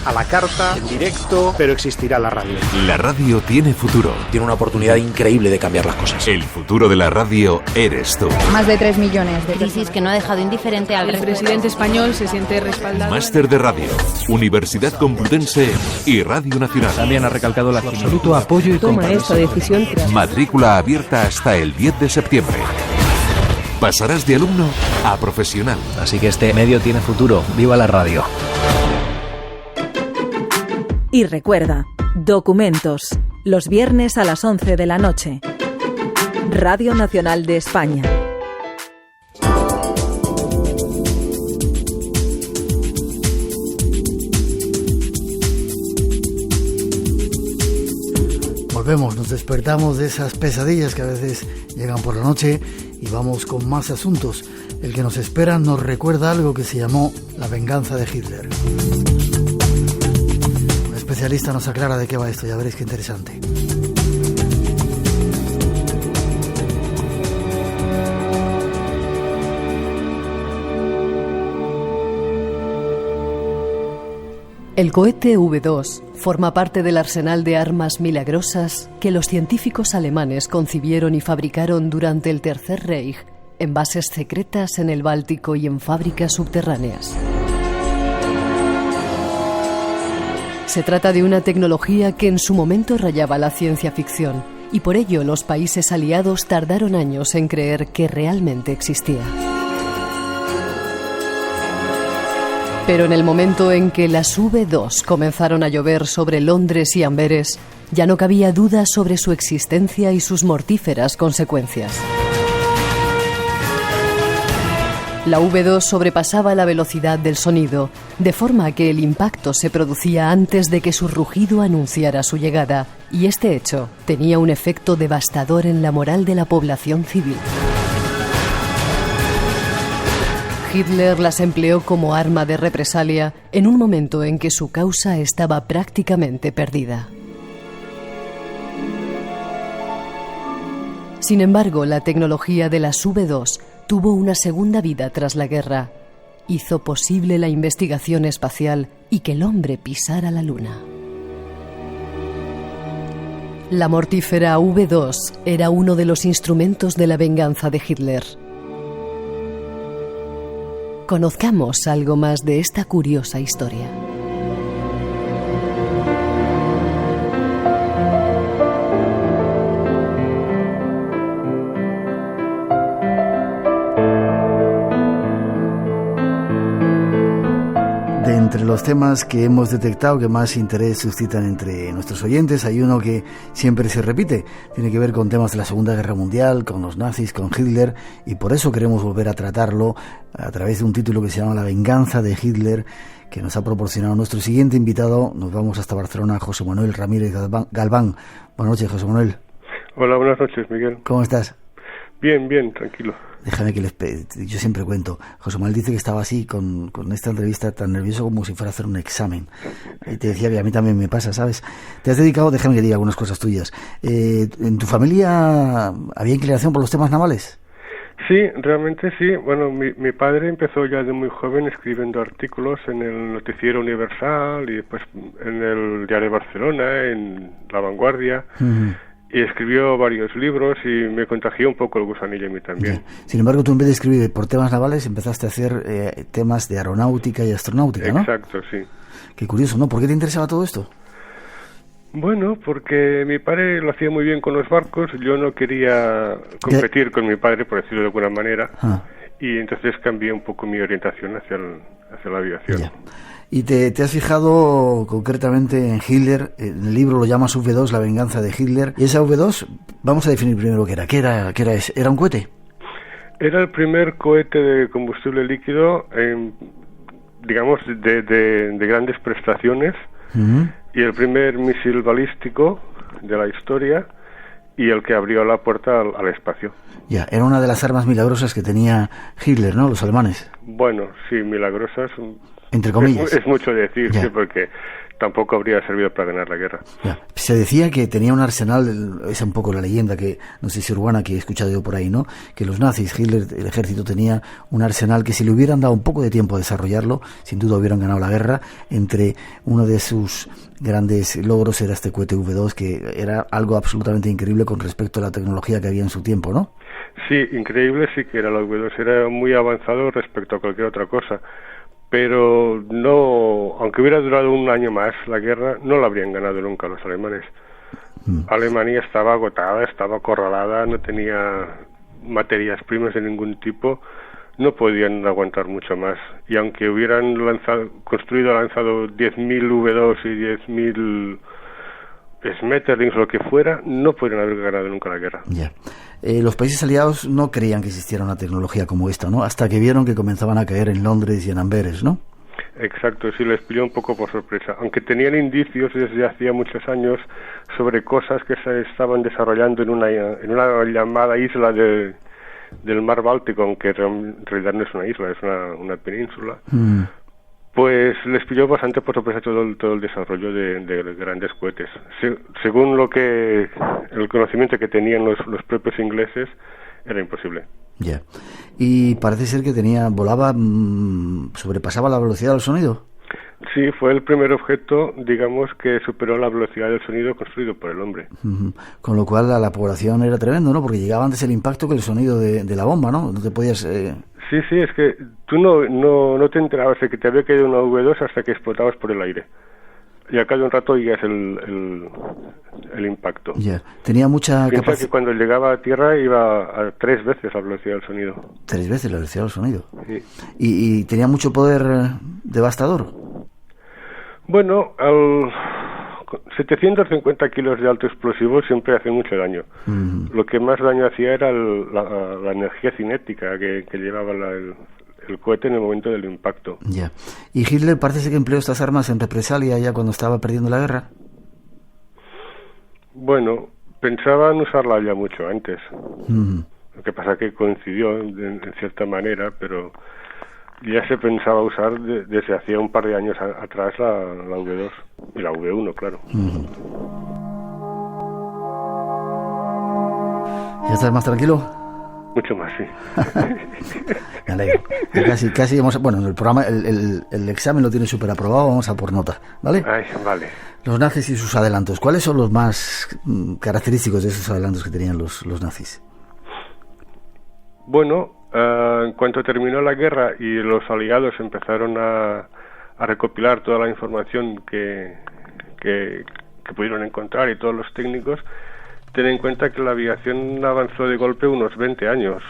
A la carta, en directo, pero existirá la radio. La radio tiene futuro. Tiene una oportunidad increíble de cambiar las cosas. El futuro de la radio eres tú. Más de 3 millones de crisis que no ha dejado indiferente al presidente español se siente respaldado. Máster de Radio, Universidad Complutense y Radio Nacional. También ha recalcado el absoluto apoyo y compromiso. Decisión. Matrícula abierta hasta el 10 de septiembre. Pasarás de alumno a profesional. Así que este medio tiene futuro. ¡Viva la radio! Y recuerda, Documentos, los viernes a las 11 de la noche. Radio Nacional de España. Volvemos, nos despertamos de esas pesadillas que a veces llegan por la noche y vamos con más asuntos. El que nos espera nos recuerda algo que se llamó la venganza de Hitler. Un especialista nos aclara de qué va esto, ya veréis qué interesante. El cohete V2 forma parte del arsenal de armas milagrosas que los científicos alemanes concibieron y fabricaron durante el Tercer Reich en bases secretas en el Báltico y en fábricas subterráneas. Se trata de una tecnología que en su momento rayaba la ciencia ficción y por ello los países aliados tardaron años en creer que realmente existía. Pero en el momento en que las V2 comenzaron a llover sobre Londres y Amberes, ya no cabía duda sobre su existencia y sus mortíferas consecuencias. La V2 sobrepasaba la velocidad del sonido, de forma que el impacto se producía antes de que su rugido anunciara su llegada, y este hecho tenía un efecto devastador en la moral de la población civil. Hitler las empleó como arma de represalia en un momento en que su causa estaba prácticamente perdida. Sin embargo, la tecnología de las V2 tuvo una segunda vida tras la guerra. Hizo posible la investigación espacial y que el hombre pisara la Luna. La mortífera V2 era uno de los instrumentos de la venganza de Hitler. Conozcamos algo más de esta curiosa historia. De entre los temas que hemos detectado que más interés suscitan entre nuestros oyentes, hay uno que siempre se repite. Tiene que ver con temas de la Segunda Guerra Mundial, con los nazis, con Hitler, y por eso queremos volver a tratarlo a través de un título que se llama La venganza de Hitler, que nos ha proporcionado nuestro siguiente invitado. Nos vamos hasta Barcelona, José Manuel Ramírez Galván. Buenas noches, José Manuel. Hola, buenas noches, Miguel. ¿Cómo estás? Bien, tranquilo. Déjame que yo siempre cuento. José Manuel dice que estaba así con esta entrevista tan nervioso como si fuera a hacer un examen. Y te decía que a mí también me pasa, ¿sabes? Te has dedicado, déjame que diga algunas cosas tuyas. ¿En tu familia había inclinación por los temas navales? Sí, realmente sí. Bueno, mi padre empezó ya de muy joven escribiendo artículos en el Noticiero Universal y después en el Diario de Barcelona, en La Vanguardia. Uh-huh. Y escribió varios libros y me contagió un poco el gusanillo a mí también. Yeah. Sin embargo, tú en vez de escribir por temas navales empezaste a hacer temas de aeronáutica y astronáutica, ¿no? Exacto, sí. Qué curioso, ¿no? ¿Por qué te interesaba todo esto? Bueno, porque mi padre lo hacía muy bien con los barcos, yo no quería competir con mi padre, por decirlo de alguna manera, y entonces cambié un poco mi orientación hacia la aviación. Yeah. Y te has fijado concretamente en Hitler, en el libro lo llamas V2, la venganza de Hitler, y esa V2, vamos a definir primero qué era. ¿Qué era ese? ¿Era un cohete? Era el primer cohete de combustible líquido, digamos, de grandes prestaciones, uh-huh. Y el primer misil balístico de la historia, y el que abrió la puerta al espacio. Ya, era una de las armas milagrosas que tenía Hitler, ¿no? Los alemanes. Bueno, sí, milagrosas. Entre comillas. Es mucho decir, sí, porque tampoco habría servido para ganar la guerra. Ya. Se decía que tenía un arsenal, es un poco la leyenda que, no sé si urbana, que he escuchado yo por ahí, ¿no? Que los nazis, Hitler, el ejército tenía un arsenal que si le hubieran dado un poco de tiempo a desarrollarlo, sin duda hubieran ganado la guerra. Entre uno de sus grandes logros era este cohete V2, que era algo absolutamente increíble con respecto a la tecnología que había en su tiempo, ¿no? Sí, increíble sí que era el V2, era muy avanzado respecto a cualquier otra cosa. Pero no, aunque hubiera durado un año más la guerra, no la habrían ganado nunca los alemanes. Alemania estaba agotada, estaba acorralada, no tenía materias primas de ningún tipo, no podían aguantar mucho más. Y aunque hubieran lanzado 10.000 V2 y 10.000 Schmetterlings, lo que fuera, no podrían haber ganado nunca la guerra. Ya. Los países aliados no creían que existiera una tecnología como esta, ¿no? Hasta que vieron que comenzaban a caer en Londres y en Amberes, ¿no? Exacto, sí, les pilló un poco por sorpresa. Aunque tenían indicios desde hacía muchos años sobre cosas que se estaban desarrollando en una llamada isla del mar Báltico, aunque en realidad no es una isla, es una península. Pues les pilló bastante por sorpresa todo el desarrollo de grandes cohetes. Según el conocimiento que tenían los propios ingleses, era imposible. Ya. Y parece ser que volaba, sobrepasaba la velocidad del sonido. Sí, fue el primer objeto, digamos, que superó la velocidad del sonido construido por el hombre. Con lo cual a la población era tremendo, ¿no? Porque llegaba antes el impacto que el sonido de la bomba, ¿no? No te podías... Sí, es que tú no te enterabas de que te había caído una V2 hasta que explotabas por el aire. Y al cabo de un rato oías el impacto. Ya. Tenía mucha capacidad. Piensa que cuando llegaba a tierra iba a 3 veces la velocidad del sonido. 3 veces la velocidad del sonido. Sí. ¿Y tenía mucho poder devastador? Bueno, 750 kilos de alto explosivo siempre hace mucho daño. Lo que más daño hacía era la energía cinética que llevaba el cohete en el momento del impacto. Ya. ¿Y Hitler parece que empleó estas armas en represalia ya cuando estaba perdiendo la guerra? Bueno, pensaban usarla ya mucho antes. Lo que pasa que coincidió en cierta manera, pero ya se pensaba usar desde hacía un par de años atrás la V2 y la V1, claro. ¿Ya estás más tranquilo? Mucho más, sí. Me alegro. Casi bueno, el programa, el examen lo tiene súper aprobado, vamos a por nota, ¿vale? Ay, vale. Los nazis y sus adelantos, ¿cuáles son los más característicos de esos adelantos que tenían los nazis? Bueno, en cuanto terminó la guerra y los aliados empezaron a recopilar toda la información que pudieron encontrar y todos los técnicos, ten en cuenta que la aviación avanzó de golpe unos 20 años,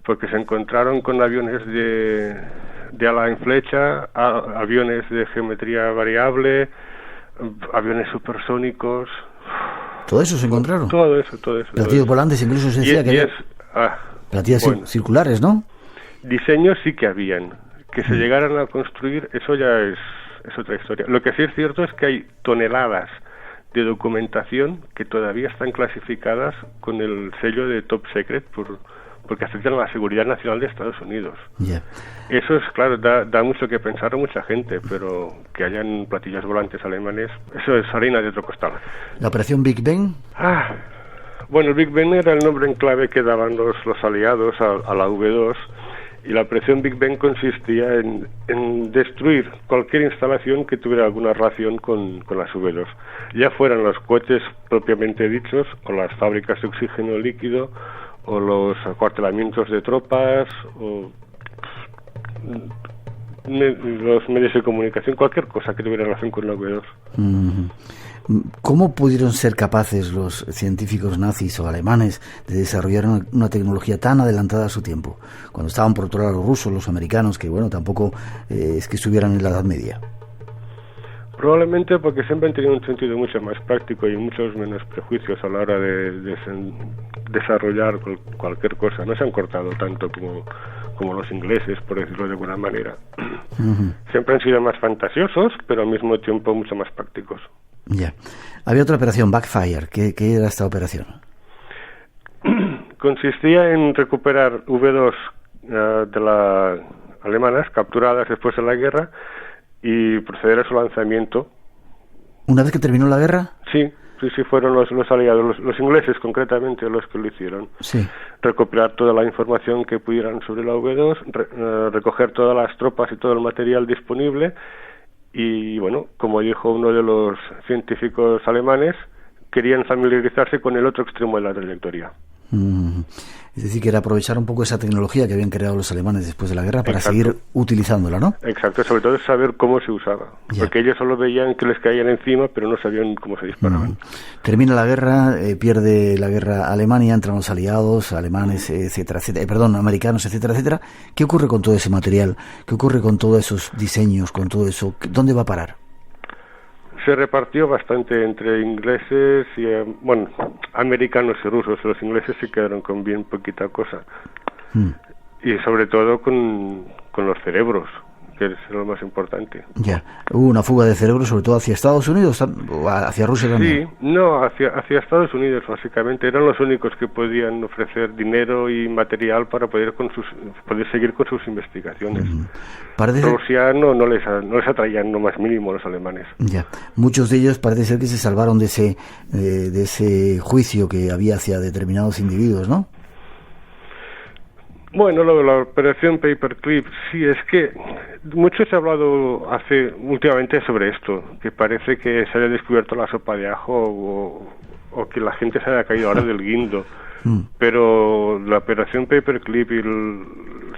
porque se encontraron con aviones de ala en flecha, aviones de geometría variable, aviones supersónicos. ¿Todo eso se encontraron? Todo eso. Platillos volantes, incluso se decía que había platillos circulares, ¿no? Diseños sí que habían. Que se llegaran a construir, eso ya es otra historia. Lo que sí es cierto es que hay toneladas de documentación que todavía están clasificadas con el sello de Top Secret porque afectan a la seguridad nacional de Estados Unidos. Yeah. Eso es, claro, da mucho que pensar a mucha gente, pero que hayan platillos volantes alemanes, eso es harina de otro costal. ¿La operación Big Ben? Bueno, el Big Ben era el nombre en clave que daban los aliados a la V2, y la operación Big Ben consistía en destruir cualquier instalación que tuviera alguna relación con las V2, ya fueran los cohetes propiamente dichos, o las fábricas de oxígeno líquido, o los acuartelamientos de tropas, o los medios de comunicación, cualquier cosa que tuviera relación con la V2. ¿Cómo pudieron ser capaces los científicos nazis o alemanes de desarrollar una tecnología tan adelantada a su tiempo? Cuando estaban por otro lado los rusos, los americanos, que bueno, tampoco es que estuvieran en la Edad Media. Probablemente porque siempre han tenido un sentido mucho más práctico y muchos menos prejuicios a la hora de desarrollar cualquier cosa. No se han cortado tanto como los ingleses, por decirlo de alguna manera. Siempre han sido más fantasiosos, pero al mismo tiempo mucho más prácticos. Ya. Había otra operación, Backfire. ¿Qué era esta operación? Consistía en recuperar V2 de las alemanas capturadas después de la guerra y proceder a su lanzamiento. ¿Una vez que terminó la guerra? Sí, fueron los aliados, los ingleses concretamente los que lo hicieron. Sí. Recopilar toda la información que pudieran sobre la V2, recoger todas las tropas y todo el material disponible. Y bueno, como dijo uno de los científicos alemanes, querían familiarizarse con el otro extremo de la trayectoria. Es decir, que era aprovechar un poco esa tecnología que habían creado los alemanes después de la guerra para seguir utilizándola, ¿no? Exacto, sobre todo saber cómo se usaba. Ya. Porque ellos solo veían que les caían encima, pero no sabían cómo se disparaban. Termina la guerra, pierde la guerra Alemania, entran los aliados, alemanes, americanos, etcétera, etcétera. ¿Qué ocurre con todo ese material? ¿Qué ocurre con todos esos diseños, con todo eso? ¿Dónde va a parar? Se repartió bastante entre ingleses y, americanos y rusos. Los ingleses se quedaron con bien poquita cosa. Y sobre todo con los cerebros, que es lo más importante. Ya, hubo una fuga de cerebros, sobre todo hacia Estados Unidos o hacia Rusia también. Sí, no, hacia Estados Unidos básicamente. Eran los únicos que podían ofrecer dinero y material para poder seguir con sus investigaciones. Rusia no les atraían lo más mínimo los alemanes. Ya, muchos de ellos parece ser que se salvaron de ese juicio que había hacia determinados individuos, ¿no? Bueno, la operación Paperclip, sí, es que mucho se ha hablado últimamente sobre esto, que parece que se haya descubierto la sopa de ajo o que la gente se haya caído ahora del guindo. Pero la operación Paperclip y el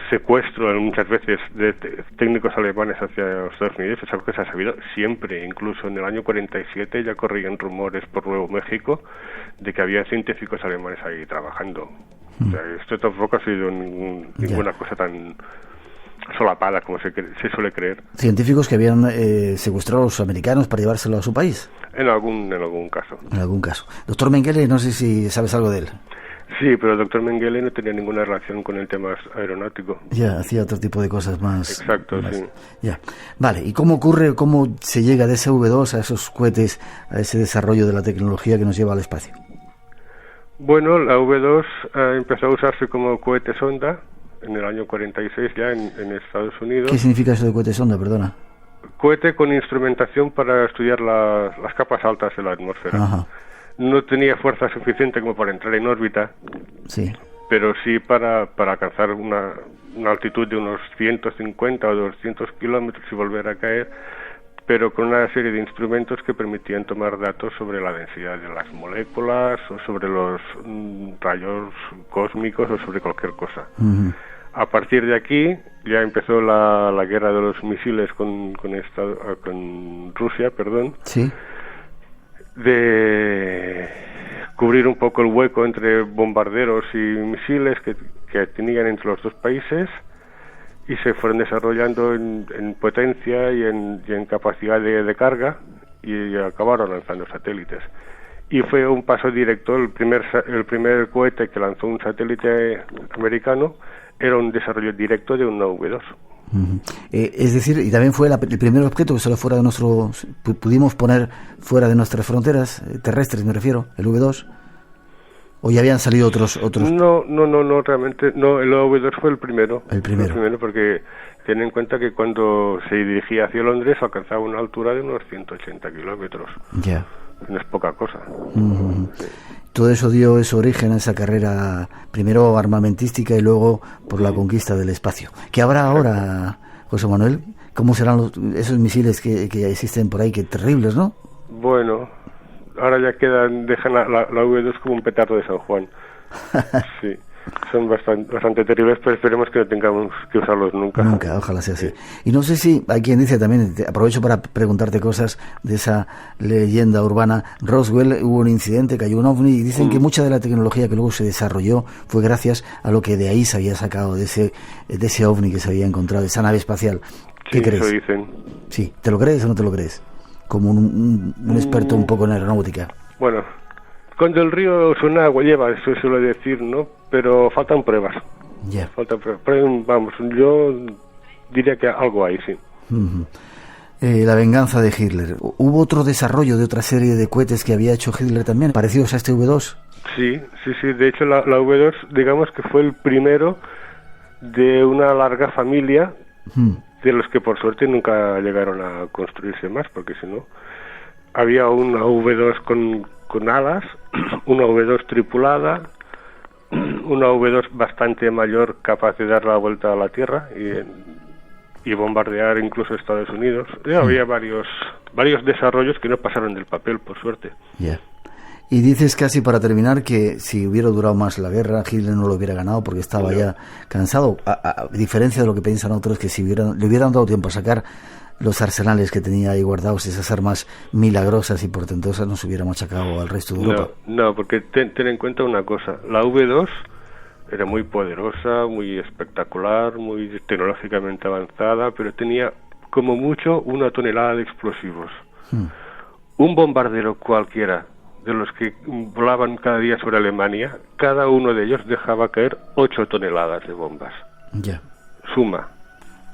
secuestro muchas veces de técnicos alemanes hacia Estados Unidos es algo que se ha sabido siempre. Incluso en el año 47 ya corrían rumores por Nuevo México de que había científicos alemanes ahí trabajando. O sea, esto tampoco ha sido ninguna cosa tan solapada como se suele creer. Científicos que habían secuestrado a los americanos para llevárselo a su país. En algún caso. En algún caso. Doctor Mengele, no sé si sabes algo de él. Sí, pero el doctor Mengele no tenía ninguna relación con el tema aeronáutico. Ya, hacía otro tipo de cosas más. Exacto, sí. Ya. Vale, ¿y cómo se llega de ese V2 a esos cohetes, a ese desarrollo de la tecnología que nos lleva al espacio? Bueno, la V2 empezó a usarse como cohete sonda en el año 46 ya en Estados Unidos. ¿Qué significa eso de cohete sonda, perdona? Cohete con instrumentación para estudiar las capas altas de la atmósfera. Ajá. No tenía fuerza suficiente como para entrar en órbita, sí, pero sí para alcanzar una altitud de unos 150 o 200 kilómetros y volver a caer, pero con una serie de instrumentos que permitían tomar datos sobre la densidad de las moléculas o sobre los rayos cósmicos o sobre cualquier cosa. A partir de aquí ya empezó la guerra de los misiles con Rusia, sí, de cubrir un poco el hueco entre bombarderos y misiles que tenían entre los dos países, y se fueron desarrollando en potencia y en capacidad de carga, y acabaron lanzando satélites. Y fue un paso directo. El primer cohete que lanzó un satélite americano era un desarrollo directo de una V2. Es decir, y también fue el primer objeto que solo pudimos poner fuera de nuestras fronteras terrestres, me refiero, el V2. ¿O ya habían salido otros? No, realmente no. El V2 fue el primero. El primero, porque ten en cuenta que cuando se dirigía hacia Londres alcanzaba una altura de unos 180 kilómetros. Ya. No es poca cosa. Sí. Todo eso dio origen a esa carrera, primero armamentística y luego por la conquista del espacio. ¿Qué habrá ahora, José Manuel? ¿Cómo serán esos misiles que existen por ahí? Qué terribles, ¿no? Bueno, ahora ya dejan la V2 como un petardo de San Juan. Sí, son bastante terribles, pero esperemos que no tengamos que usarlos nunca. Nunca, ojalá sea así. Y no sé si hay quien dice también, aprovecho para preguntarte cosas de esa leyenda urbana, Roswell, hubo un incidente, cayó un ovni, y dicen que mucha de la tecnología que luego se desarrolló fue gracias a lo que de ahí se había sacado, de ese ovni que se había encontrado, de esa nave espacial. ¿Qué crees? Eso dicen. Sí, ¿te lo crees o no te lo crees? Como un experto un poco en aeronáutica. Bueno, cuando el río suena agua lleva, eso se suele decir, ¿no? Pero faltan pruebas. Ya. Faltan pruebas. Pero, vamos, yo diría que algo hay, sí. La venganza de Hitler. ¿Hubo otro desarrollo de otra serie de cohetes que había hecho Hitler también, parecidos a este V2? Sí. De hecho, la V2, digamos que fue el primero de una larga familia de los que por suerte nunca llegaron a construirse más, porque si no, había una V2 con alas, una V2 tripulada, una V2 bastante mayor, capaz de dar la vuelta a la Tierra y bombardear incluso Estados Unidos. Había varios desarrollos que no pasaron del papel, por suerte. Ya. Y dices casi para terminar que si hubiera durado más la guerra, Hitler no lo hubiera ganado porque estaba ya cansado, a diferencia de lo que piensan otros, que si le hubieran dado tiempo a sacar los arsenales que tenía ahí guardados, esas armas milagrosas y portentosas, no se hubiera machacado al resto de Europa. No, porque ten en cuenta una cosa, la V2 era muy poderosa, muy espectacular, muy tecnológicamente avanzada, pero tenía como mucho 1 tonelada de explosivos. Un bombardero cualquiera de los que volaban cada día sobre Alemania, cada uno de ellos dejaba caer 8 toneladas de bombas. Ya. Suma.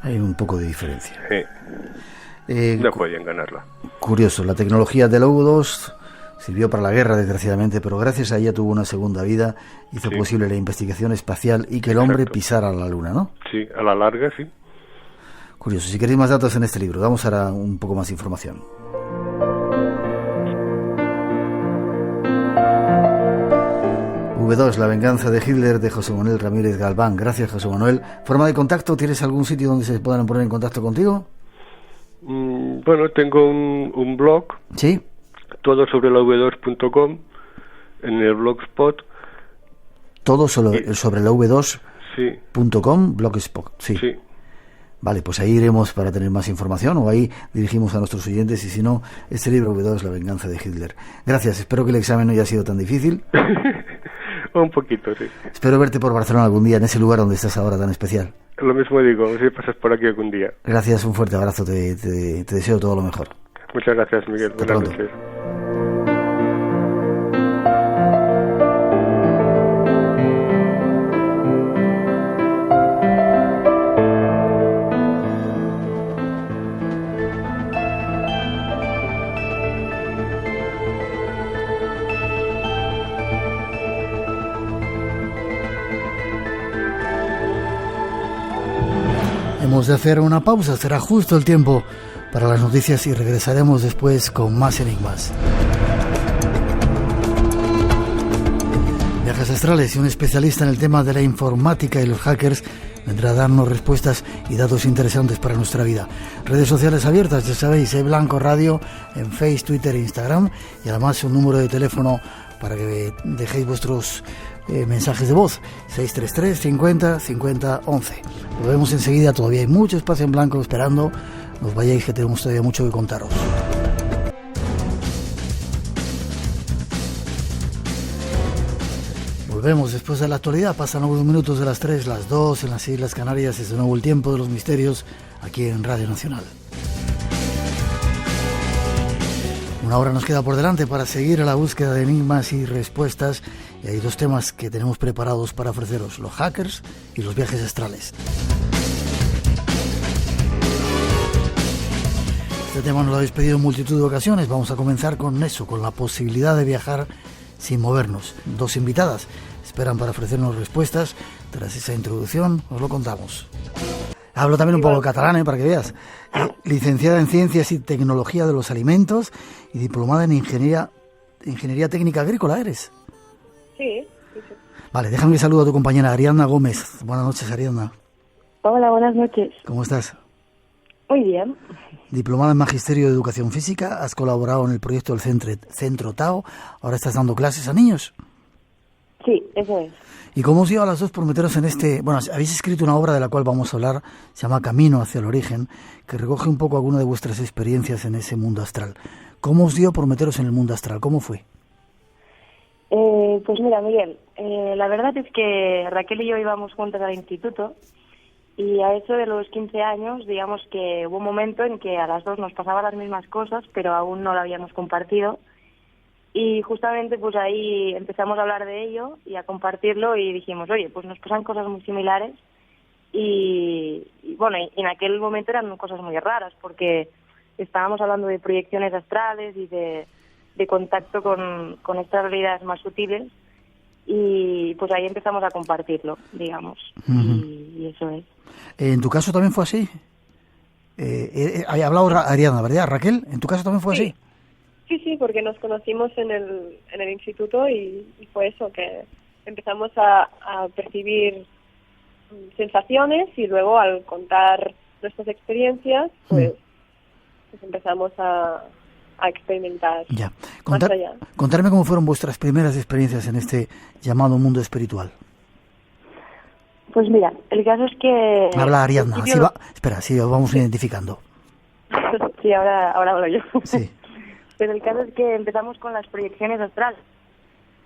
Hay un poco de diferencia. Sí. No podían ganarla. Curioso, la tecnología del U2 sirvió para la guerra, desgraciadamente, pero gracias a ella tuvo una segunda vida, hizo posible la investigación espacial y que el hombre pisara la Luna, ¿no? Sí, a la larga, sí. Curioso. Si queréis más datos en este libro, damos ahora un poco más de información. V2, la venganza de Hitler, de José Manuel Ramírez Galván. Gracias, José Manuel. ¿Forma de contacto? ¿Tienes algún sitio donde se puedan poner en contacto contigo? Bueno, tengo un blog. Sí. Todo sobre la v2.com en el blogspot. Todo sobre la v2.com, blogspot. Sí. Vale, pues ahí iremos para tener más información, o ahí dirigimos a nuestros oyentes, y si no, este libro V2, la venganza de Hitler. Gracias, espero que el examen no haya sido tan difícil. Un poquito, sí. Espero verte por Barcelona algún día, en ese lugar donde estás ahora tan especial. Lo mismo digo, si pasas por aquí algún día. Gracias, un fuerte abrazo, te deseo todo lo mejor. Muchas gracias, Miguel. Hasta Buenas pronto. noches. Hemos de hacer una pausa, será justo el tiempo para las noticias y regresaremos después con más enigmas. Viajes astrales y un especialista en el tema de la informática y los hackers vendrá a darnos respuestas y datos interesantes para nuestra vida. Redes sociales abiertas, ya sabéis, Blanco Radio en Facebook, Twitter e Instagram, y además un número de teléfono para que dejéis vuestros mensajes de voz, 633 50 50 11. Lo vemos enseguida, todavía hay mucho espacio en blanco esperando. No os vayáis, que tenemos todavía mucho que contaros. Volvemos después de la actualidad, pasan algunos minutos de las 3, las 2 en las Islas Canarias. Es de nuevo el tiempo de los misterios aquí en Radio Nacional. Una hora nos queda por delante para seguir a la búsqueda de enigmas y respuestas, y hay dos temas que tenemos preparados para ofreceros: los hackers y los viajes astrales. Este tema nos lo habéis pedido en multitud de ocasiones. Vamos a comenzar con eso, con la posibilidad de viajar sin movernos. Dos invitadas esperan para ofrecernos respuestas. Tras esa introducción os lo contamos. Hablo también un poco catalán, para que veas. Licenciada en Ciencias y Tecnología de los Alimentos y diplomada en Ingeniería Técnica Agrícola, ¿eres? Sí. Vale, déjame que saludo a tu compañera Ariadna Gómez. Buenas noches, Ariadna. Hola, buenas noches. ¿Cómo estás? Muy bien. Diplomada en Magisterio de Educación Física, has colaborado en el proyecto del Centro Tao, ahora estás dando clases a niños. Sí, eso es. ¿Y cómo os dio a las dos por meteros en este...? Bueno, habéis escrito una obra de la cual vamos a hablar, se llama Camino hacia el origen, que recoge un poco alguna de vuestras experiencias en ese mundo astral. ¿Cómo os dio por meteros en el mundo astral? ¿Cómo fue? Pues mira, Miguel, la verdad es que Raquel y yo íbamos juntas al instituto, y a eso de los 15 años, digamos que hubo un momento en que a las dos nos pasaban las mismas cosas, pero aún no lo habíamos compartido. Y justamente pues ahí empezamos a hablar de ello y a compartirlo, y dijimos, oye, pues nos pasan cosas muy similares, y bueno, y en aquel momento eran cosas muy raras, porque estábamos hablando de proyecciones astrales y de contacto con estas realidades más sutiles, y pues ahí empezamos a compartirlo, digamos. Y eso es. ¿En tu caso también fue así? Había hablado Ariadna, ¿verdad? Raquel, ¿en tu caso también fue así? Sí, porque nos conocimos en el instituto, y fue eso, que empezamos a percibir sensaciones, y luego al contar nuestras experiencias, pues empezamos a experimentar más allá. Contarme cómo fueron vuestras primeras experiencias en este llamado mundo espiritual. Pues mira, el caso es que... Habla Ariadna, espera, lo vamos identificando. Sí, ahora hablo yo. Sí. Pero el caso es que empezamos con las proyecciones astrales.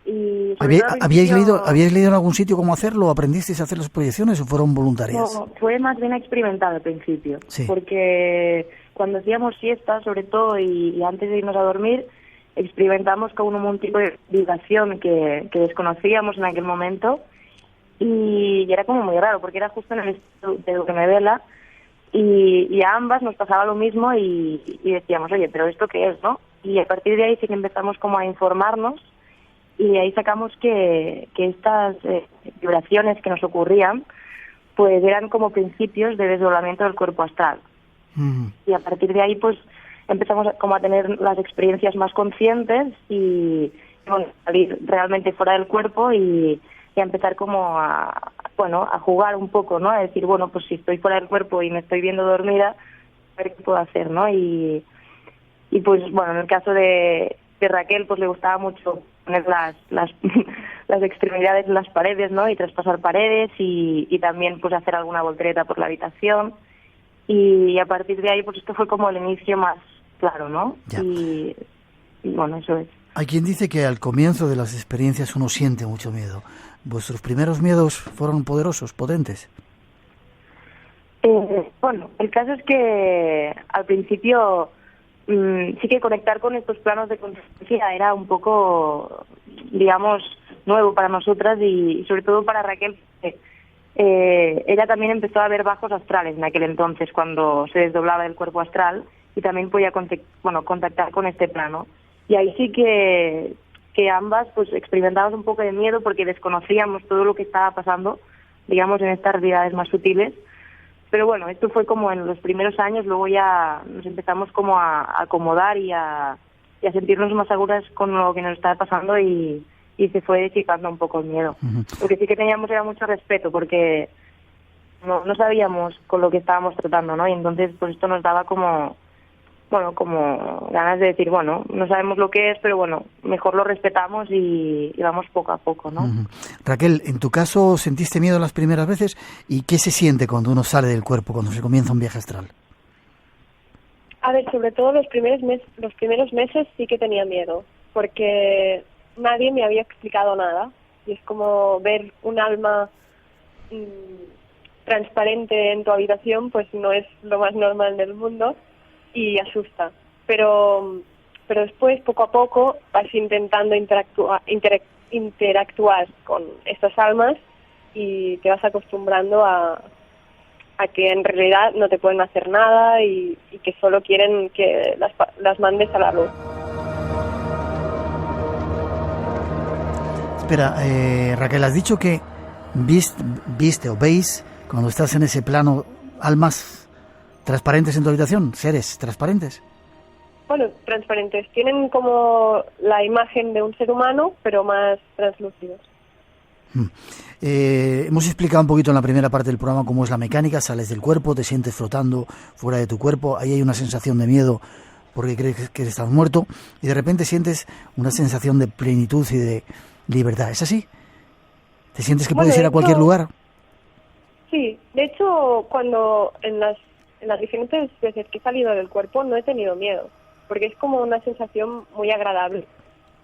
Y ¿Habíais leído en algún sitio cómo hacerlo? ¿Aprendisteis a hacer las proyecciones o fueron voluntarias? No, fue más bien experimental al principio. Sí. Porque cuando hacíamos siestas, sobre todo, y antes de irnos a dormir, experimentamos con un tipo de vibración que desconocíamos en aquel momento, y era como muy raro, porque era justo en el instituto de lo que me vela, Y a ambas nos pasaba lo mismo y decíamos, oye, ¿pero esto qué es, no? Y a partir de ahí sí que empezamos como a informarnos y ahí sacamos que estas vibraciones que nos ocurrían pues eran como principios de desdoblamiento del cuerpo astral. Y a partir de ahí pues empezamos como a tener las experiencias más conscientes y bueno, salir realmente fuera del cuerpo y a empezar como a jugar un poco, ¿no? A decir, bueno, pues si estoy fuera del cuerpo y me estoy viendo dormida, a ver qué puedo hacer, ¿no? Y pues bueno, en el caso de Raquel, pues le gustaba mucho poner las extremidades en las paredes, ¿no? Y traspasar paredes y también pues hacer alguna voltereta por la habitación. Y a partir de ahí, pues esto fue como el inicio más claro, ¿no? Y bueno, eso es. Hay quien dice que al comienzo de las experiencias uno siente mucho miedo. ¿Vuestros primeros miedos fueron poderosos, potentes? Bueno, el caso es que al principio sí que conectar con estos planos de conciencia era un poco, digamos, nuevo para nosotras y sobre todo para Raquel. Ella también empezó a ver bajos astrales en aquel entonces cuando se desdoblaba el cuerpo astral y también podía contactar con este plano. Y ahí sí que ambas pues experimentábamos un poco de miedo porque desconocíamos todo lo que estaba pasando, digamos, en estas realidades más sutiles. Pero bueno, esto fue como en los primeros años, luego ya nos empezamos como a acomodar y a sentirnos más seguras con lo que nos estaba pasando y se fue disipando un poco el miedo. Lo que sí que teníamos era mucho respeto porque no sabíamos con lo que estábamos tratando, ¿no? Y entonces pues esto nos daba como ganas de decir, bueno, no sabemos lo que es, pero bueno, mejor lo respetamos y vamos poco a poco, ¿no? Raquel, en tu caso, ¿sentiste miedo las primeras veces? ¿Y qué se siente cuando uno sale del cuerpo, cuando se comienza un viaje astral? A ver, sobre todo los primeros meses sí que tenía miedo, porque nadie me había explicado nada. Y es como ver un alma transparente en tu habitación, pues no es lo más normal del mundo. Y asusta, pero después poco a poco vas intentando interactuar con estas almas y te vas acostumbrando a que en realidad no te pueden hacer nada y que solo quieren que las mandes a la luz. Espera, Raquel, has dicho que viste o veis cuando estás en ese plano almas transparentes en tu habitación, seres transparentes. Bueno, transparentes. Tienen como la imagen de un ser humano, pero más translúcidos. Hemos explicado un poquito en la primera parte del programa cómo es la mecánica. Sales del cuerpo, te sientes flotando fuera de tu cuerpo. Ahí hay una sensación de miedo porque crees que estás muerto. Y de repente sientes una sensación de plenitud y de libertad. ¿Es así? ¿Te sientes que puedes ir a cualquier lugar? Sí. De hecho, cuando en las diferentes veces que he salido del cuerpo no he tenido miedo, porque es como una sensación muy agradable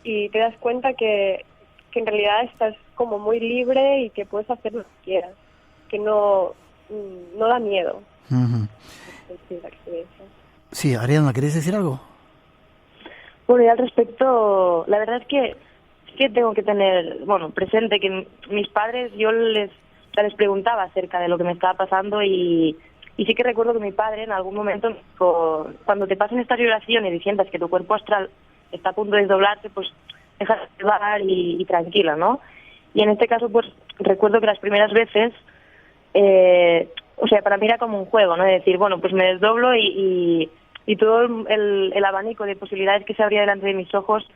y te das cuenta que en realidad estás como muy libre y que puedes hacer lo que quieras, que no da miedo. Sí, Ariadna, ¿queréis decir algo? Bueno, y al respecto, la verdad es que tengo que tener presente que mis padres, yo les preguntaba acerca de lo que me estaba pasando y sí que recuerdo que mi padre en algún momento, cuando te pasen estas vibraciones y sientas que tu cuerpo astral está a punto de desdoblarse, pues déjate llevar y tranquila, ¿no? Y en este caso, pues recuerdo que las primeras veces, para mí era como un juego, ¿no? De decir, bueno, pues me desdoblo y todo el abanico de posibilidades que se abría delante de mis ojos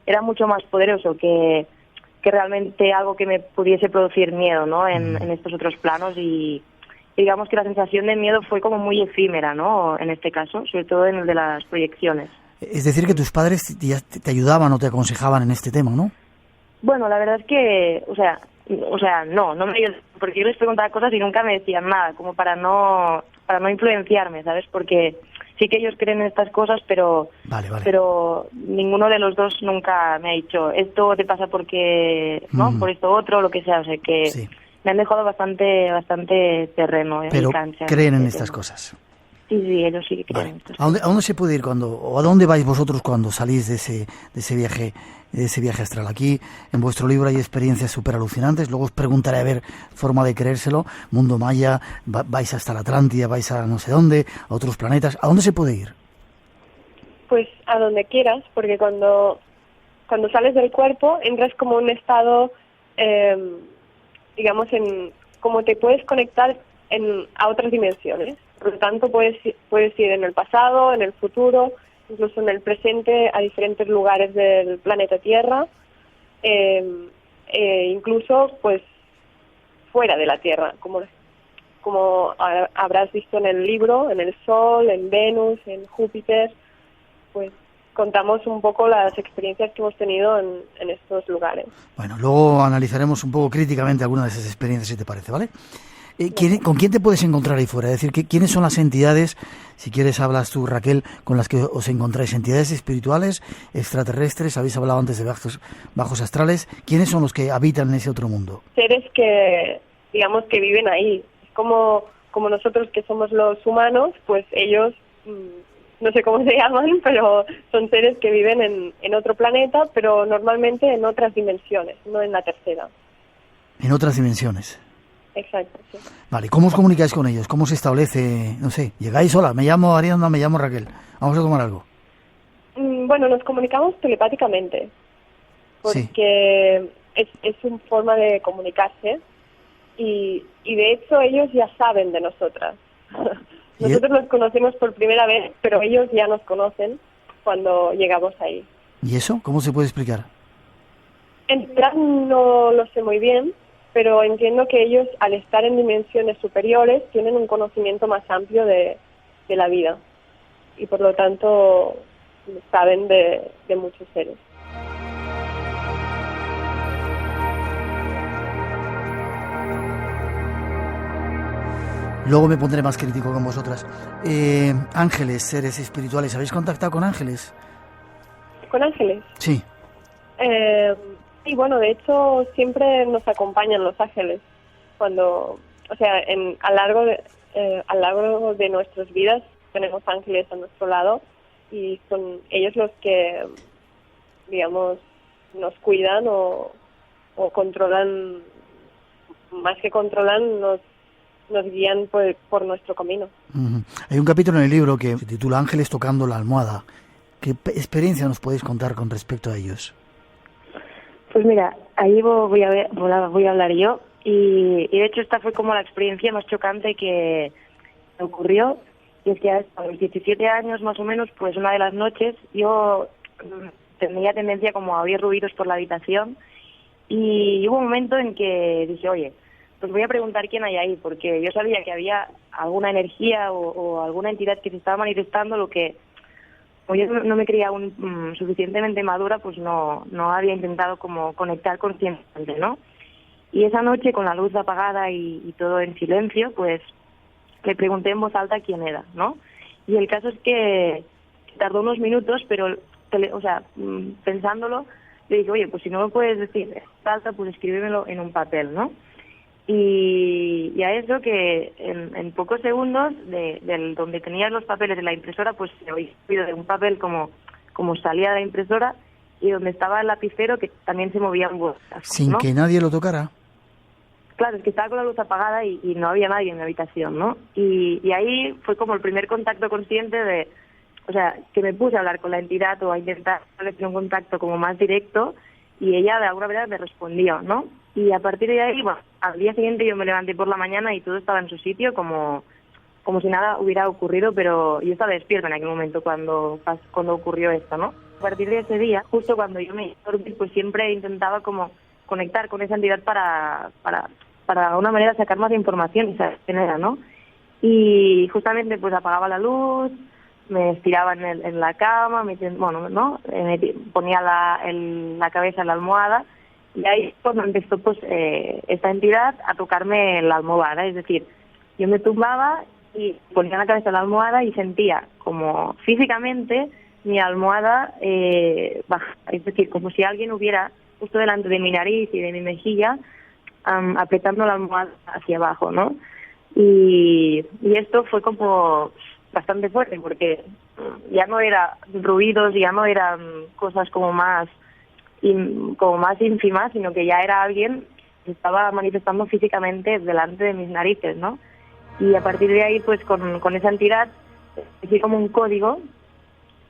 era mucho más poderoso que realmente algo que me pudiese producir miedo, ¿no? En estos otros planos y digamos que la sensación de miedo fue como muy efímera, ¿no? En este caso, sobre todo en el de las proyecciones. Es decir, que tus padres te ayudaban o te aconsejaban en este tema, ¿no? Bueno, la verdad es que, no me ayudaban, porque yo les preguntaba cosas y nunca me decían nada, como para no influenciarme, ¿sabes? Porque sí que ellos creen en estas cosas, pero ninguno de los dos nunca me ha dicho, esto te pasa porque, ¿no? Por esto otro, lo que sea, o sea que... Sí. Me han dejado bastante terreno. Pero creen en estas cosas. Sí, ellos sí que creen. Vale. ¿A dónde se puede ir o a dónde vais vosotros cuando salís de ese viaje astral? Aquí en vuestro libro hay experiencias súper alucinantes, luego os preguntaré a ver forma de creérselo, mundo maya, vais hasta la Atlántida, vais a no sé dónde, a otros planetas. ¿A dónde se puede ir? Pues a donde quieras, porque cuando sales del cuerpo entras como en un estado, digamos, como te puedes conectar a otras dimensiones. Por lo tanto, puedes ir en el pasado, en el futuro, incluso en el presente, a diferentes lugares del planeta Tierra, incluso pues fuera de la Tierra, como habrás visto en el libro, en el Sol, en Venus, en Júpiter. Pues contamos un poco las experiencias que hemos tenido en estos lugares. Bueno, luego analizaremos un poco críticamente algunas de esas experiencias, si te parece, ¿vale? ¿Con quién te puedes encontrar ahí fuera? Es decir, ¿quiénes son las entidades, si quieres hablas tú, Raquel, con las que os encontráis? ¿Entidades espirituales, extraterrestres? Habéis hablado antes de bajos astrales. ¿Quiénes son los que habitan en ese otro mundo? Seres que, digamos, que viven ahí. Como nosotros que somos los humanos, pues ellos, no sé cómo se llaman, pero son seres que viven en otro planeta, pero normalmente en otras dimensiones, no en la tercera. En otras dimensiones. Exacto, sí. Vale, ¿cómo os comunicáis con ellos? ¿Cómo se establece? No sé, llegáis, hola, me llamo Ariadna, me llamo Raquel, vamos a tomar algo. Bueno, nos comunicamos telepáticamente, porque es una forma de comunicarse y de hecho ellos ya saben de nosotras. Nosotros nos conocemos por primera vez, pero ellos ya nos conocen cuando llegamos ahí. ¿Y eso? ¿Cómo se puede explicar? En plan no lo sé muy bien, pero entiendo que ellos, al estar en dimensiones superiores, tienen un conocimiento más amplio de la vida y por lo tanto saben de muchos seres. Luego me pondré más crítico con vosotras. Ángeles, seres espirituales, ¿habéis contactado con ángeles? ¿Con ángeles? Sí. Y bueno, de hecho siempre nos acompañan los ángeles cuando, o sea, a lo largo de nuestras vidas tenemos ángeles a nuestro lado y son ellos los que, digamos, nos cuidan o controlan, más que controlan, nos guían por nuestro camino. Uh-huh. Hay un capítulo en el libro que se titula Ángeles tocando la almohada. ¿Qué experiencia nos podéis contar con respecto a ellos? Pues mira, ahí voy a hablar yo y de hecho esta fue como la experiencia más chocante que me ocurrió, y es que a los 17 años más o menos, pues una de las noches yo tenía tendencia como a oír ruidos por la habitación y hubo un momento en que dije, oye, pues voy a preguntar quién hay ahí, porque yo sabía que había alguna energía o alguna entidad que se estaba manifestando, lo que como yo no me creía aún suficientemente madura, pues no había intentado como conectar conscientemente, ¿no? Y esa noche, con la luz apagada y todo en silencio, pues le pregunté en voz alta quién era, ¿no? Y el caso es que tardó unos minutos, pero, pensándolo, le dije, oye, pues si no me puedes decir en voz alta, pues escríbemelo en un papel, ¿no? Y a eso que en pocos segundos, donde tenías los papeles de la impresora, pues se oía de un papel como salía de la impresora, y donde estaba el lapicero, que también se movía en voz. Sin que nadie lo tocara. Claro, es que estaba con la luz apagada y no había nadie en la habitación, ¿no? Y ahí fue como el primer contacto consciente que me puse a hablar con la entidad o a intentar establecer un contacto como más directo, y ella de alguna manera me respondió, ¿no? Y a partir de ahí, bueno, al día siguiente yo me levanté por la mañana y todo estaba en su sitio, como si nada hubiera ocurrido, pero yo estaba despierta en aquel momento cuando ocurrió esto, ¿no? A partir de ese día, justo cuando yo me iba a dormir, pues siempre intentaba como conectar con esa entidad para de alguna manera sacar más información y saber quién era, ¿no? Y justamente pues apagaba la luz, me estiraba en la cama, me ponía la cabeza en la almohada, y ahí cuando empezó pues esta entidad a tocarme la almohada, es decir, yo me tumbaba y ponía la cabeza en la almohada y sentía como físicamente mi almohada baja, es decir, como si alguien hubiera justo delante de mi nariz y de mi mejilla apretando la almohada hacia abajo, ¿no? Y esto fue como bastante fuerte, porque ya no eran ruidos, ya no eran cosas como más ínfimas, sino que ya era alguien que estaba manifestando físicamente delante de mis narices, ¿no? Y a partir de ahí, pues con esa entidad, hice como un código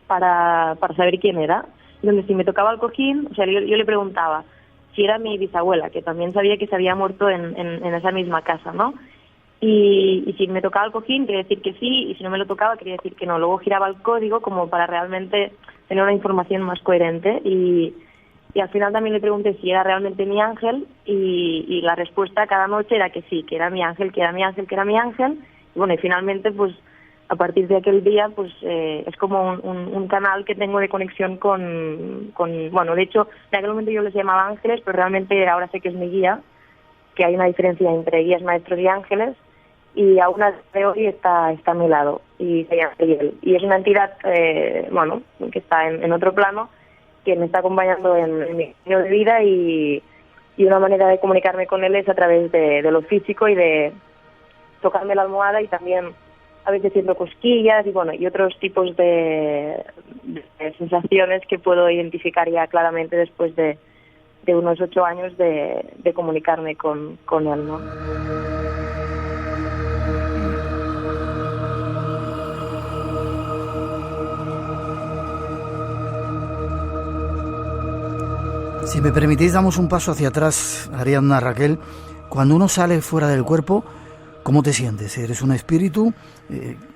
para saber quién era. Donde si me tocaba el cojín, o sea, yo le preguntaba si era mi bisabuela, que también sabía que se había muerto en esa misma casa, ¿no? Y si me tocaba el cojín, quería decir que sí, y si no me lo tocaba, quería decir que no. Luego giraba el código como para realmente tener una información más coherente, y al final también le pregunté si era realmente mi ángel, y la respuesta cada noche era que sí, que era mi ángel, que era mi ángel, que era mi ángel. Y bueno, y finalmente, pues a partir de aquel día, pues es como un canal que tengo de conexión con, bueno, de hecho, en aquel momento yo les llamaba ángeles, pero realmente ahora sé que es mi guía, que hay una diferencia entre guías, maestros y ángeles, y aún de hoy está a mi lado, y se llama Miguel. Y es una entidad, bueno, que está en otro plano, que me está acompañando en mi camino de vida, y una manera de comunicarme con él es a través de lo físico y de tocarme la almohada, y también a veces siento cosquillas y bueno, y otros tipos de sensaciones que puedo identificar ya claramente después de unos 8 años de comunicarme con él, ¿no? Si me permitís, damos un paso hacia atrás, Ariadna, Raquel. Cuando uno sale fuera del cuerpo, ¿cómo te sientes? ¿Eres un espíritu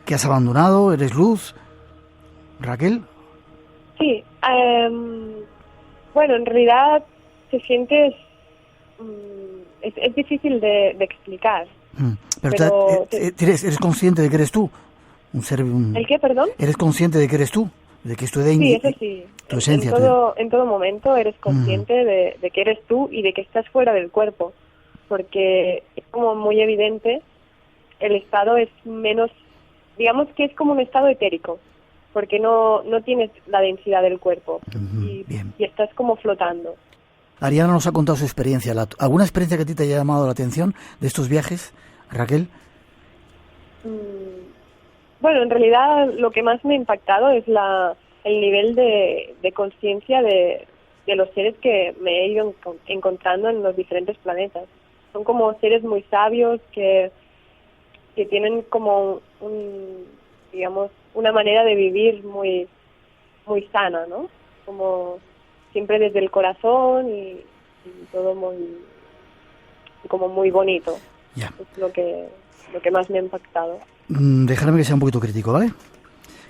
que has abandonado? ¿Eres luz? ¿Raquel? Sí, bueno, en realidad te sientes... es difícil de explicar. Pero ¿eres consciente de que eres tú? Un ser, ¿El qué, perdón? ¿Eres consciente de que eres tú? De que estoy sí, eso sí. Tu esencia. En todo momento eres consciente de que eres tú y de que estás fuera del cuerpo. Porque es como muy evidente, el estado es menos, digamos que es como un estado etérico, porque no tienes la densidad del cuerpo y estás como flotando. Ariadna nos ha contado su experiencia. ¿Alguna experiencia que a ti te haya llamado la atención de estos viajes, Raquel? Bueno, en realidad lo que más me ha impactado es el nivel de conciencia de los seres que me he ido encontrando en los diferentes planetas. Son como seres muy sabios que tienen como digamos, una manera de vivir muy muy sana, ¿no? Como siempre desde el corazón y todo como muy bonito. Ya. Es lo que más me ha impactado. Dejadme que sea un poquito crítico, ¿vale?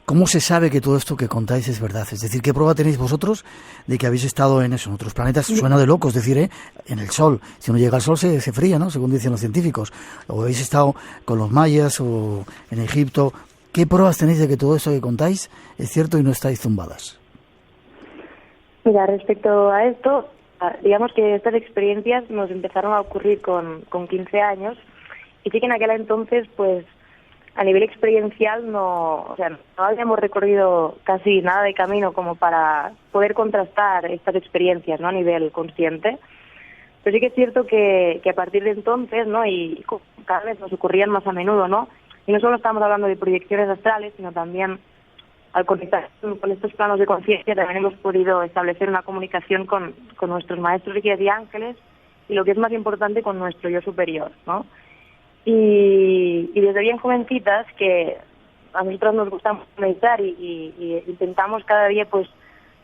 ¿Cómo se sabe que todo esto que contáis es verdad? Es decir, ¿qué prueba tenéis vosotros de que habéis estado en eso, en otros planetas? Suena de locos decir, en el Sol. Si uno llega al Sol se fría, ¿no? Según dicen los científicos. O habéis estado con los mayas o en Egipto. ¿Qué pruebas tenéis de que todo esto que contáis es cierto y no estáis zumbadas? Mira, respecto a esto, digamos que estas experiencias nos empezaron a ocurrir con 15 años, y sí que en aquel entonces, pues, a nivel experiencial no habíamos recorrido casi nada de camino como para poder contrastar estas experiencias, ¿no? A nivel consciente. Pero sí que es cierto que a partir de entonces, ¿no? Y cada vez nos ocurrían más a menudo, ¿no? Y no solo estamos hablando de proyecciones astrales, sino también al conectar con estos planos de conciencia también hemos podido establecer una comunicación con nuestros maestros guías y ángeles, y lo que es más importante, con nuestro yo superior, ¿no? Y desde bien jovencitas, que a nosotros nos gusta meditar y intentamos cada día pues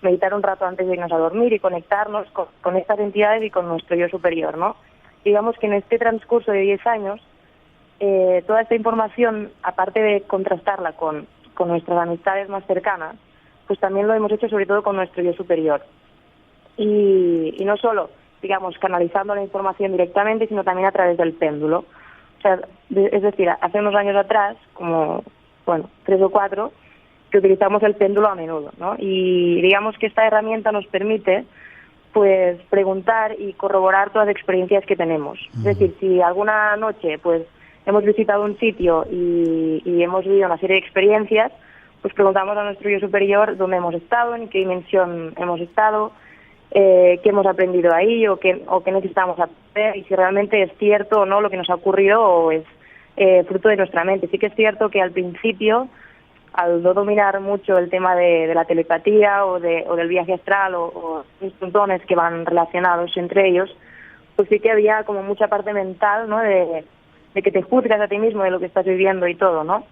meditar un rato antes de irnos a dormir y conectarnos con estas entidades y con nuestro yo superior, ¿no? Digamos que en este transcurso de 10 años, toda esta información, aparte de contrastarla con nuestras amistades más cercanas, pues también lo hemos hecho sobre todo con nuestro yo superior. Y no solo, digamos, canalizando la información directamente, sino también a través del péndulo. O sea, es decir, hace unos años atrás, como, 3 o 4, que utilizamos el péndulo a menudo, ¿no? Y digamos que esta herramienta nos permite, pues, preguntar y corroborar todas las experiencias que tenemos. Es decir, si alguna noche, pues, hemos visitado un sitio y hemos vivido una serie de experiencias, pues preguntamos a nuestro yo superior dónde hemos estado, en qué dimensión hemos estado, qué hemos aprendido ahí o qué necesitamos aprender, y si realmente es cierto o no lo que nos ha ocurrido o es fruto de nuestra mente. Sí que es cierto que al principio al no dominar mucho el tema de la telepatía o del viaje astral o estos dones que van relacionados entre ellos, pues sí que había como mucha parte mental, ¿no? De que te juzgas a ti mismo de lo que estás viviendo y todo, ¿no?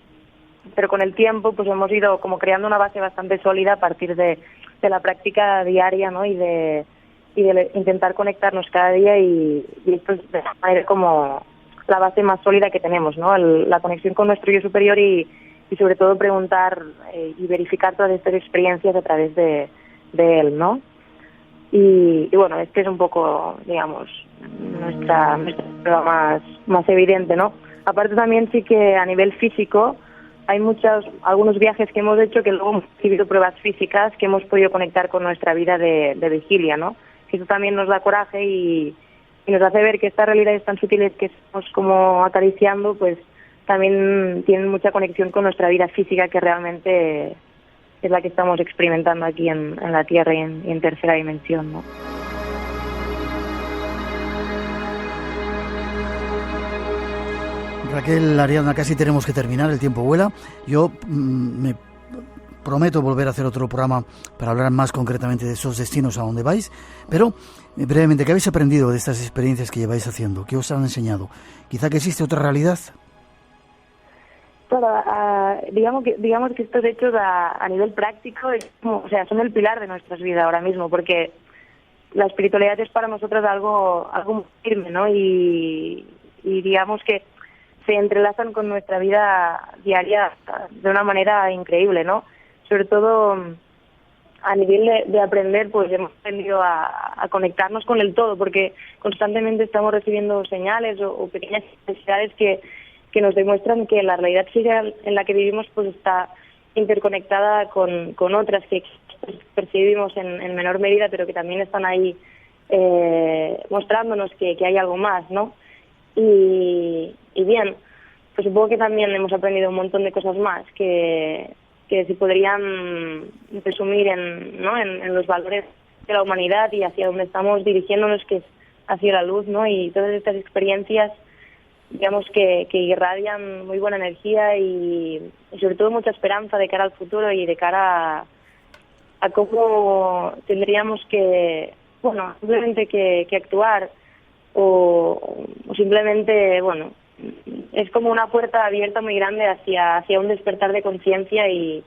Pero con el tiempo pues hemos ido como creando una base bastante sólida a partir de la práctica diaria, ¿no? Y de intentar conectarnos cada día y esto es de manera como la base más sólida que tenemos, ¿no? La conexión con nuestro yo superior y sobre todo preguntar y verificar todas estas experiencias a través de él, ¿no? Y bueno, este es un poco, digamos, nuestra prueba más evidente, ¿no? Aparte también sí que a nivel físico hay algunos viajes que hemos hecho que luego hemos recibido pruebas físicas que hemos podido conectar con nuestra vida de vigilia, ¿no? Que eso también nos da coraje y nos hace ver que estas realidades tan sutiles que estamos como acariciando, pues también tienen mucha conexión con nuestra vida física, que realmente es la que estamos experimentando aquí en la Tierra y en tercera dimensión, ¿no? Raquel, Ariadna, casi tenemos que terminar, el tiempo vuela. Yo me prometo volver a hacer otro programa para hablar más concretamente de esos destinos a donde vais, pero brevemente, ¿qué habéis aprendido de estas experiencias que lleváis haciendo? ¿Qué os han enseñado? ¿Quizá que existe otra realidad? Claro, digamos que estos hechos a nivel práctico son el pilar de nuestras vidas ahora mismo, porque la espiritualidad es para nosotros algo muy firme, ¿no? Y digamos que se entrelazan con nuestra vida diaria de una manera increíble, ¿no? Sobre todo a nivel de aprender, pues hemos aprendido a conectarnos con el todo, porque constantemente estamos recibiendo señales o pequeñas necesidades que nos demuestran que la realidad física en la que vivimos pues está interconectada con otras que percibimos en menor medida, pero que también están ahí mostrándonos que hay algo más, ¿no? Y bien, pues supongo que también hemos aprendido un montón de cosas más que se podrían resumir en los valores de la humanidad y hacia donde estamos dirigiéndonos, que es hacia la luz, ¿no? Y todas estas experiencias, digamos que irradian muy buena energía y sobre todo mucha esperanza de cara al futuro y de cara a cómo tendríamos que, bueno, simplemente que actuar o simplemente, bueno, es como una puerta abierta muy grande hacia un despertar de conciencia y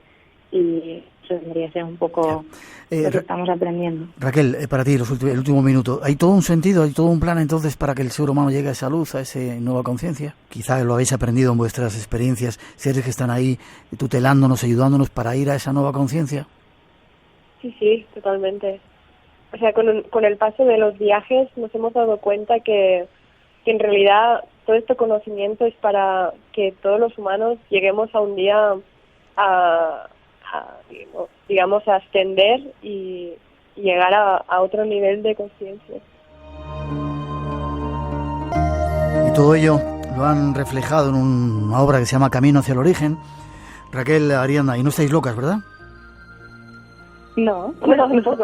eso debería ser un poco lo que estamos aprendiendo. Raquel, para ti, el último minuto, ¿hay todo un sentido, hay todo un plan entonces para que el ser humano llegue a esa luz, a esa nueva conciencia? Quizá lo habéis aprendido en vuestras experiencias, seres que están ahí tutelándonos, ayudándonos para ir a esa nueva conciencia. Sí, totalmente. O sea, con el paso de los viajes nos hemos dado cuenta que en realidad todo este conocimiento es para que todos los humanos lleguemos a un día a ascender y llegar a otro nivel de conciencia. Y todo ello lo han reflejado en una obra que se llama Camino hacia el origen. Raquel, Ariadna, y no estáis locas, ¿verdad? No, un poco.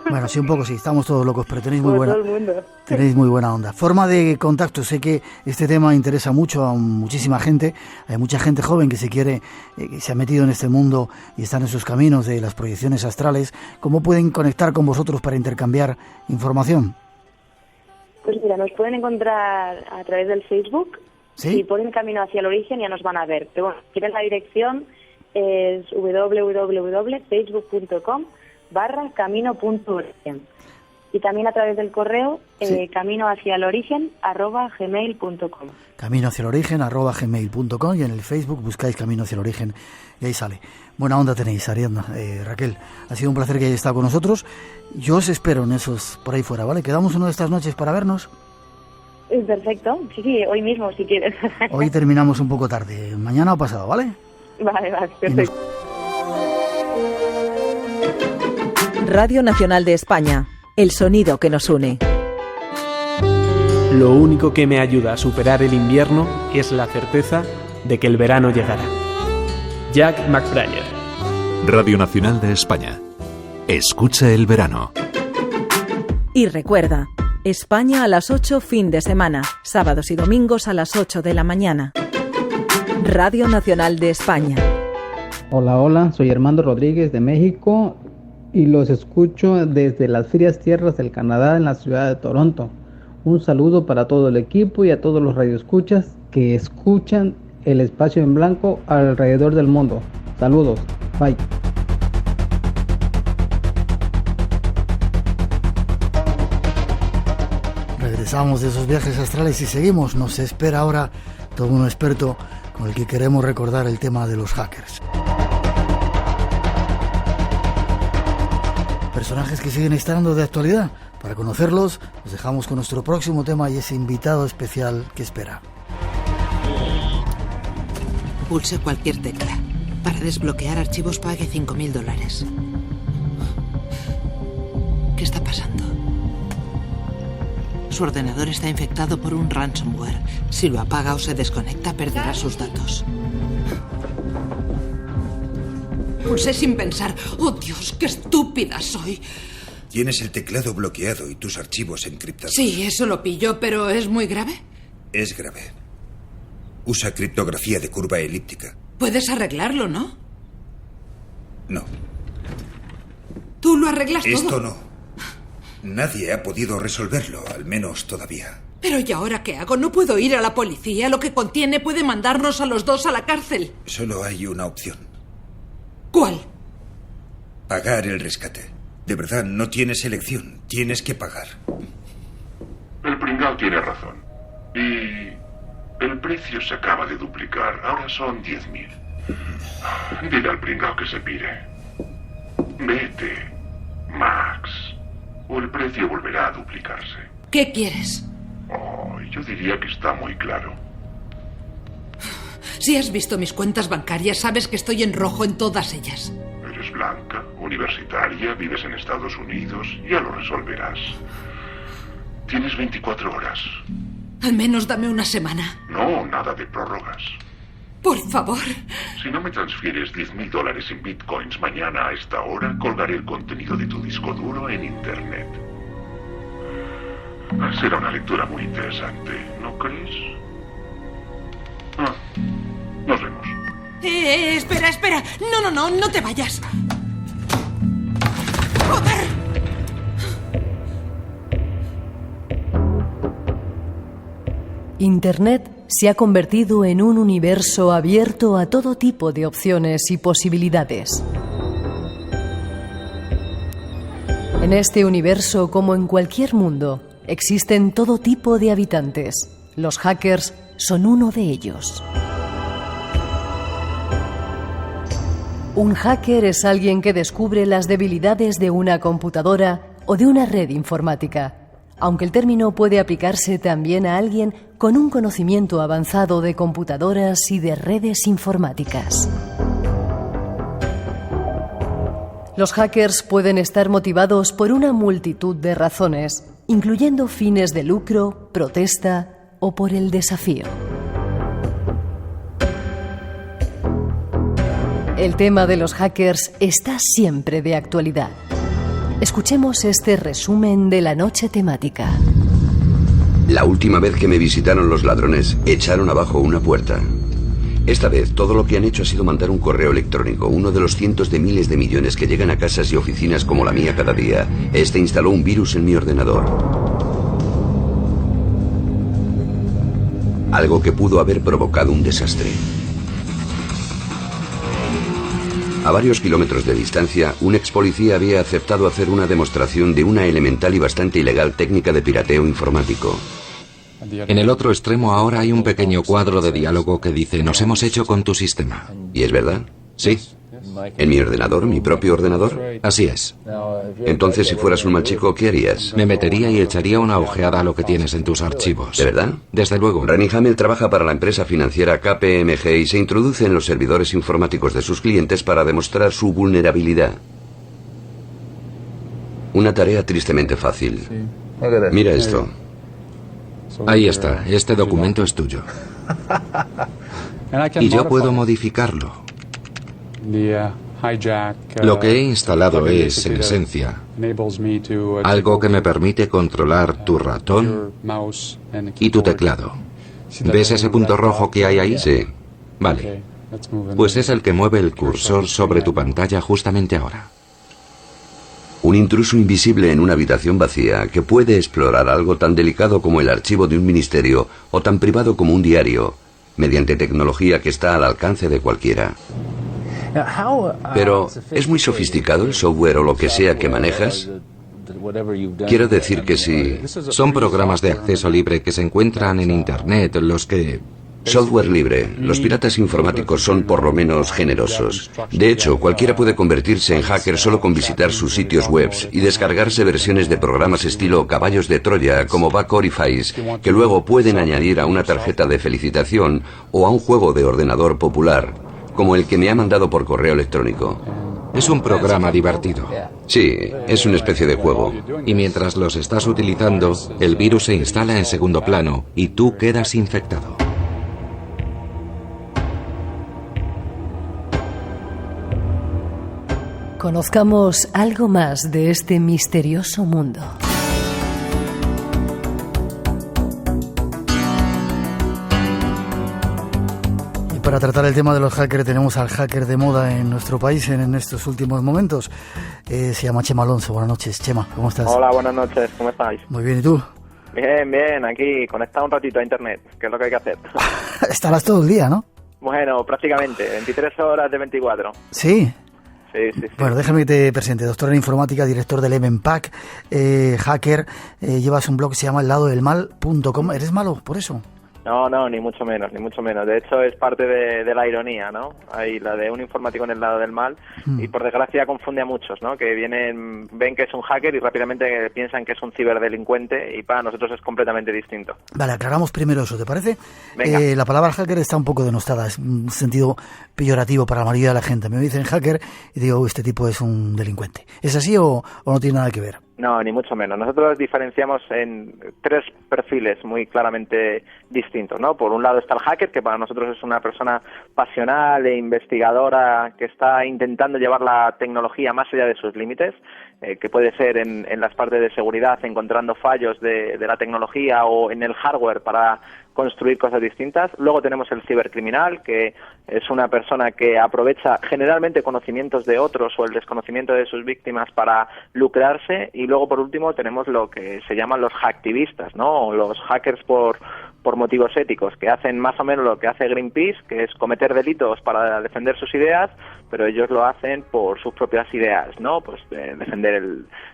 Bueno, sí, un poco sí, estamos todos locos, pero tenéis muy buena, todo el mundo. Tenéis muy buena onda. Forma de contacto, sé que este tema interesa mucho a muchísima gente, hay mucha gente joven que que se ha metido en este mundo y están en sus caminos de las proyecciones astrales. ¿Cómo pueden conectar con vosotros para intercambiar información? Pues mira, nos pueden encontrar a través del Facebook. ¿Sí? Si ponen Camino hacia el origen ya nos van a ver, pero bueno, si quieren la dirección es www.facebook.com/camino.origen y también a través del correo caminohaciaelorigen@gmail.com. Camino hacia el origen @gmail.com y en el Facebook buscáis Camino hacia el origen y ahí sale. Buena onda tenéis, Ariadna, Raquel. Ha sido un placer que hayáis estado con nosotros. Yo os espero en esos por ahí fuera, ¿vale? Quedamos una de estas noches para vernos. Perfecto, sí, hoy mismo si quieres. Hoy terminamos un poco tarde, mañana o pasado, ¿vale? Vale, perfecto. Radio Nacional de España, el sonido que nos une. Lo único que me ayuda a superar el invierno es la certeza de que el verano llegará. Jack McBrayer. Radio Nacional de España. Escucha el verano. Y recuerda, España a las 8 fin de semana, sábados y domingos a las 8 de la mañana. Radio Nacional de España. Hola, soy Armando Rodríguez de México y los escucho desde las frías tierras del Canadá en la ciudad de Toronto. Un saludo para todo el equipo y a todos los radioescuchas que escuchan el Espacio en Blanco alrededor del mundo. Saludos, bye. Regresamos de esos viajes astrales y seguimos. Nos espera ahora todo un experto con el que queremos recordar el tema de los hackers. Personajes que siguen estando de actualidad. Para conocerlos, nos dejamos con nuestro próximo tema y ese invitado especial que espera. Pulse cualquier tecla. Para desbloquear archivos pague $5.000. ¿Qué está pasando? Su ordenador está infectado por un ransomware. Si lo apaga o se desconecta, perderá sus datos. Pulsé sin pensar. ¡Oh, Dios, qué estúpida soy! Tienes el teclado bloqueado y tus archivos encriptados. Sí, eso lo pillo, pero ¿es muy grave? Es grave. Usa criptografía de curva elíptica. Puedes arreglarlo, ¿no? No. ¿Tú lo arreglas todo? Esto no. Nadie ha podido resolverlo, al menos todavía. Pero ¿y ahora qué hago? No puedo ir a la policía. Lo que contiene puede mandarnos a los dos a la cárcel. Solo hay una opción. ¿Cuál? Pagar el rescate. De verdad, no tienes elección. Tienes que pagar. El pringao tiene razón. Y el precio se acaba de duplicar. Ahora son 10.000. Dile al pringao que se pire. Vete, Max. O el precio volverá a duplicarse. ¿Qué quieres? Oh, yo diría que está muy claro. Si has visto mis cuentas bancarias, sabes que estoy en rojo en todas ellas. Eres blanca, universitaria, vives en Estados Unidos. Ya lo resolverás. Tienes 24 horas. Al menos dame una semana. No, nada de prórrogas. Por favor. Si no me transfieres $10.000 en bitcoins mañana a esta hora, colgaré el contenido de tu disco duro en internet. Será una lectura muy interesante, ¿no crees? Nos vemos. Espera. No te vayas. ¡Joder! Internet se ha convertido en un universo abierto a todo tipo de opciones y posibilidades. En este universo, como en cualquier mundo, existen todo tipo de habitantes. Los hackers son uno de ellos. Un hacker es alguien que descubre las debilidades de una computadora o de una red informática, aunque el término puede aplicarse también a alguien con un conocimiento avanzado de computadoras y de redes informáticas. Los hackers pueden estar motivados por una multitud de razones, incluyendo fines de lucro, protesta o por el desafío. El tema de los hackers está siempre de actualidad. Escuchemos este resumen de la noche temática. La última vez que me visitaron los ladrones, echaron abajo una puerta. Esta vez, todo lo que han hecho ha sido mandar un correo electrónico, uno de los cientos de miles de millones que llegan a casas y oficinas como la mía cada día. Este instaló un virus en mi ordenador. Algo que pudo haber provocado un desastre. A varios kilómetros de distancia, un ex policía había aceptado hacer una demostración de una elemental y bastante ilegal técnica de pirateo informático. En el otro extremo ahora hay un pequeño cuadro de diálogo que dice: nos hemos hecho con tu sistema. ¿Y es verdad? Sí. ¿En mi ordenador? ¿Mi propio ordenador? Así es. Entonces, si fueras un mal chico, ¿qué harías? Me metería y echaría una ojeada a lo que tienes en tus archivos. ¿De verdad? Desde luego. Renny Hamel trabaja para la empresa financiera KPMG y se introduce en los servidores informáticos de sus clientes para demostrar su vulnerabilidad. Una tarea tristemente fácil. Mira esto. Ahí está. Este documento es tuyo. Y yo puedo modificarlo. Lo que he instalado es, en esencia, algo que me permite controlar tu ratón y tu teclado. ¿Ves ese punto rojo que hay ahí? Sí. Vale. Pues es el que mueve el cursor sobre tu pantalla justamente ahora. Un intruso invisible en una habitación vacía que puede explorar algo tan delicado como el archivo de un ministerio o tan privado como un diario, mediante tecnología que está al alcance de cualquiera. Pero, ¿es muy sofisticado el software o lo que sea que manejas? Quiero decir que sí. Son programas de acceso libre que se encuentran en Internet, los que... Software libre. Los piratas informáticos son por lo menos generosos. De hecho, cualquiera puede convertirse en hacker solo con visitar sus sitios web y descargarse versiones de programas estilo caballos de Troya como Backorifice, que luego pueden añadir a una tarjeta de felicitación o a un juego de ordenador popular, como el que me ha mandado por correo electrónico. Es un programa divertido. Sí, es una especie de juego. Y mientras los estás utilizando, el virus se instala en segundo plano y tú quedas infectado. Conozcamos algo más de este misterioso mundo. Y para tratar el tema de los hackers tenemos al hacker de moda en nuestro país en estos últimos momentos. Se llama Chema Alonso. Buenas noches, Chema, ¿cómo estás? Hola, buenas noches, ¿cómo estáis? Muy bien, ¿y tú? Bien, bien, aquí conectado un ratito a internet, que es lo que hay que hacer. Estarás todo el día, ¿no? Bueno, prácticamente, 23 horas de 24. Sí. Sí. Bueno, déjame que te presente. Doctor en informática, director del EvenPack, hacker, llevas un blog que se llama elladodelmal.com. ¿Eres malo por eso? No, ni mucho menos. De hecho, es parte de la ironía, ¿no? Hay la de un informático en el lado del mal y por desgracia confunde a muchos, ¿no? Que ven que es un hacker y rápidamente piensan que es un ciberdelincuente y para nosotros es completamente distinto. Vale, aclaramos primero eso, ¿te parece? Venga. La palabra hacker está un poco denostada, es un sentido peyorativo para la mayoría de la gente. Me dicen hacker y digo, este tipo es un delincuente. ¿Es así o no tiene nada que ver? No, ni mucho menos. Nosotros diferenciamos en 3 perfiles muy claramente distintos, ¿no? Por un lado está el hacker, que para nosotros es una persona pasional e investigadora que está intentando llevar la tecnología más allá de sus límites, que puede ser en las partes de seguridad, encontrando fallos de la tecnología o en el hardware para construir cosas distintas. Luego tenemos el cibercriminal, que es una persona que aprovecha generalmente conocimientos de otros o el desconocimiento de sus víctimas para lucrarse. Y luego, por último, tenemos lo que se llaman los hacktivistas, ¿no? O los hackers por motivos éticos, que hacen más o menos lo que hace Greenpeace, que es cometer delitos para defender sus ideas, pero ellos lo hacen por sus propias ideas, ¿no? Pues defender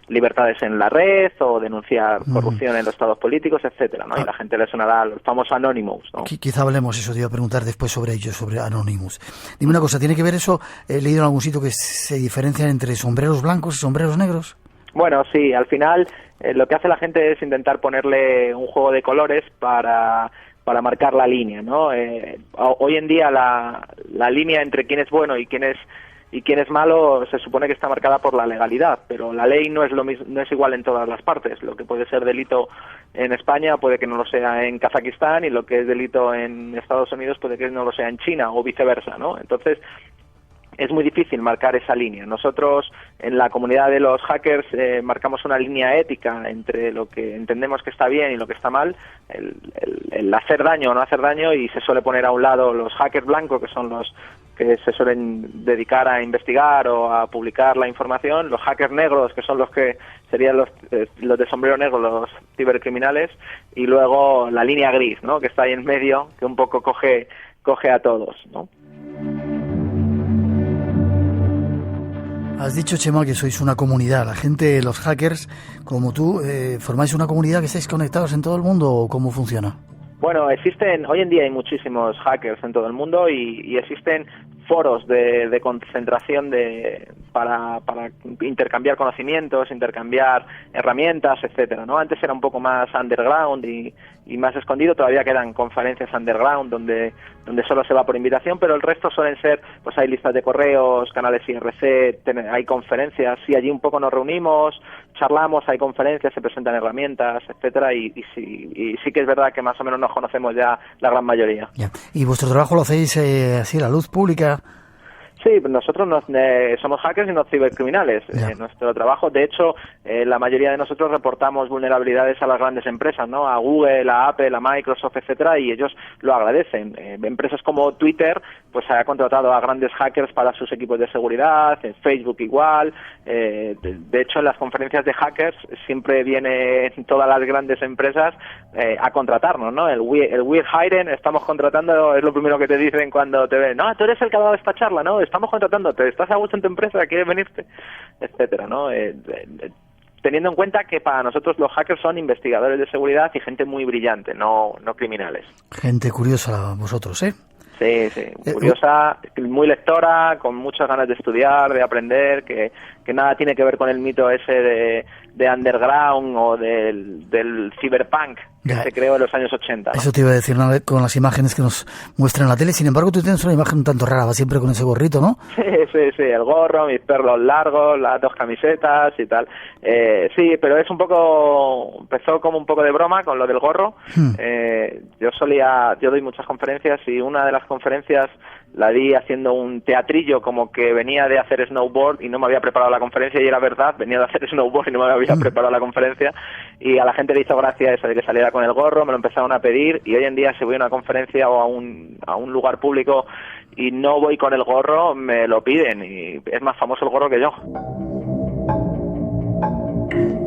libertades en la red o denunciar corrupción en los estados políticos, etcétera, ¿no? Y la gente le sonará los famosos Anonymous, ¿no? Quizá hablemos eso, te iba a preguntar después sobre ellos, sobre Anonymous. Dime una cosa, ¿tiene que ver eso? He leído en algún sitio que se diferencian entre sombreros blancos y sombreros negros. Bueno, sí, al final lo que hace la gente es intentar ponerle un juego de colores para marcar la línea, ¿no? Hoy en día la línea entre quién es bueno y quién es malo se supone que está marcada por la legalidad, pero la ley no es lo mismo, no es igual en todas las partes. Lo que puede ser delito en España puede que no lo sea en Kazajistán y lo que es delito en Estados Unidos puede que no lo sea en China o viceversa, ¿no? Entonces es muy difícil marcar esa línea. Nosotros en la comunidad de los hackers marcamos una línea ética entre lo que entendemos que está bien y lo que está mal, el hacer daño o no hacer daño, y se suele poner a un lado los hackers blancos, que son los que se suelen dedicar a investigar o a publicar la información, los hackers negros, que son los que serían los de sombrero negro, los cibercriminales, y luego la línea gris, ¿no? Que está ahí en medio, que un poco coge a todos, ¿no? Has dicho, Chema, que sois una comunidad. La gente, los hackers, como tú, ¿formáis una comunidad que estáis conectados en todo el mundo o cómo funciona? Bueno, hoy en día hay muchísimos hackers en todo el mundo y existen foros de concentración para intercambiar conocimientos, intercambiar herramientas, etcétera, ¿no? Antes era un poco más underground y más escondido. Todavía quedan conferencias underground donde solo se va por invitación, pero el resto suelen ser, pues hay listas de correos, canales IRC, hay conferencias, y allí un poco nos reunimos, charlamos, hay conferencias, se presentan herramientas, etcétera, y sí que es verdad que más o menos nos conocemos ya la gran mayoría. Ya. ¿Y vuestro trabajo lo hacéis así a la luz pública? Sí, nosotros somos hackers y no cibercriminales. Nuestro trabajo, de hecho, la mayoría de nosotros reportamos vulnerabilidades a las grandes empresas, ¿no? A Google, a Apple, a Microsoft, etcétera, y ellos lo agradecen. Empresas como Twitter, pues ha contratado a grandes hackers para sus equipos de seguridad, Facebook igual. De hecho, en las conferencias de hackers siempre vienen todas las grandes empresas a contratarnos, ¿no? El We're Hiring, estamos contratando, es lo primero que te dicen cuando te ven. No, tú eres el que ha dado esta charla, ¿no? Estamos contratándote, estás a gusto en tu empresa, quieres venirte, etcétera, ¿no? Teniendo en cuenta que para nosotros los hackers son investigadores de seguridad y gente muy brillante, no criminales. Gente curiosa vosotros, ¿eh? Sí, curiosa, muy lectora, con muchas ganas de estudiar, de aprender, que nada tiene que ver con el mito ese de underground o del cyberpunk que se creó en los años 80, ¿no? Eso te iba a decir, ¿no? Con las imágenes que nos muestran en la tele. Sin embargo, tú tienes una imagen un tanto rara, va siempre con ese gorrito, ¿no? Sí, el gorro, mis perlos largos, las 2 camisetas y tal. Sí, pero es un poco... Empezó como un poco de broma con lo del gorro. Yo doy muchas conferencias y una de las conferencias la di haciendo un teatrillo como que venía de hacer snowboard y no me había preparado la conferencia, y era verdad, venía de hacer snowboard y no me había preparado la conferencia, y a la gente le hizo gracia eso de que saliera con el gorro, me lo empezaron a pedir, y hoy en día si voy a una conferencia o a un lugar público y no voy con el gorro, me lo piden, y es más famoso el gorro que yo.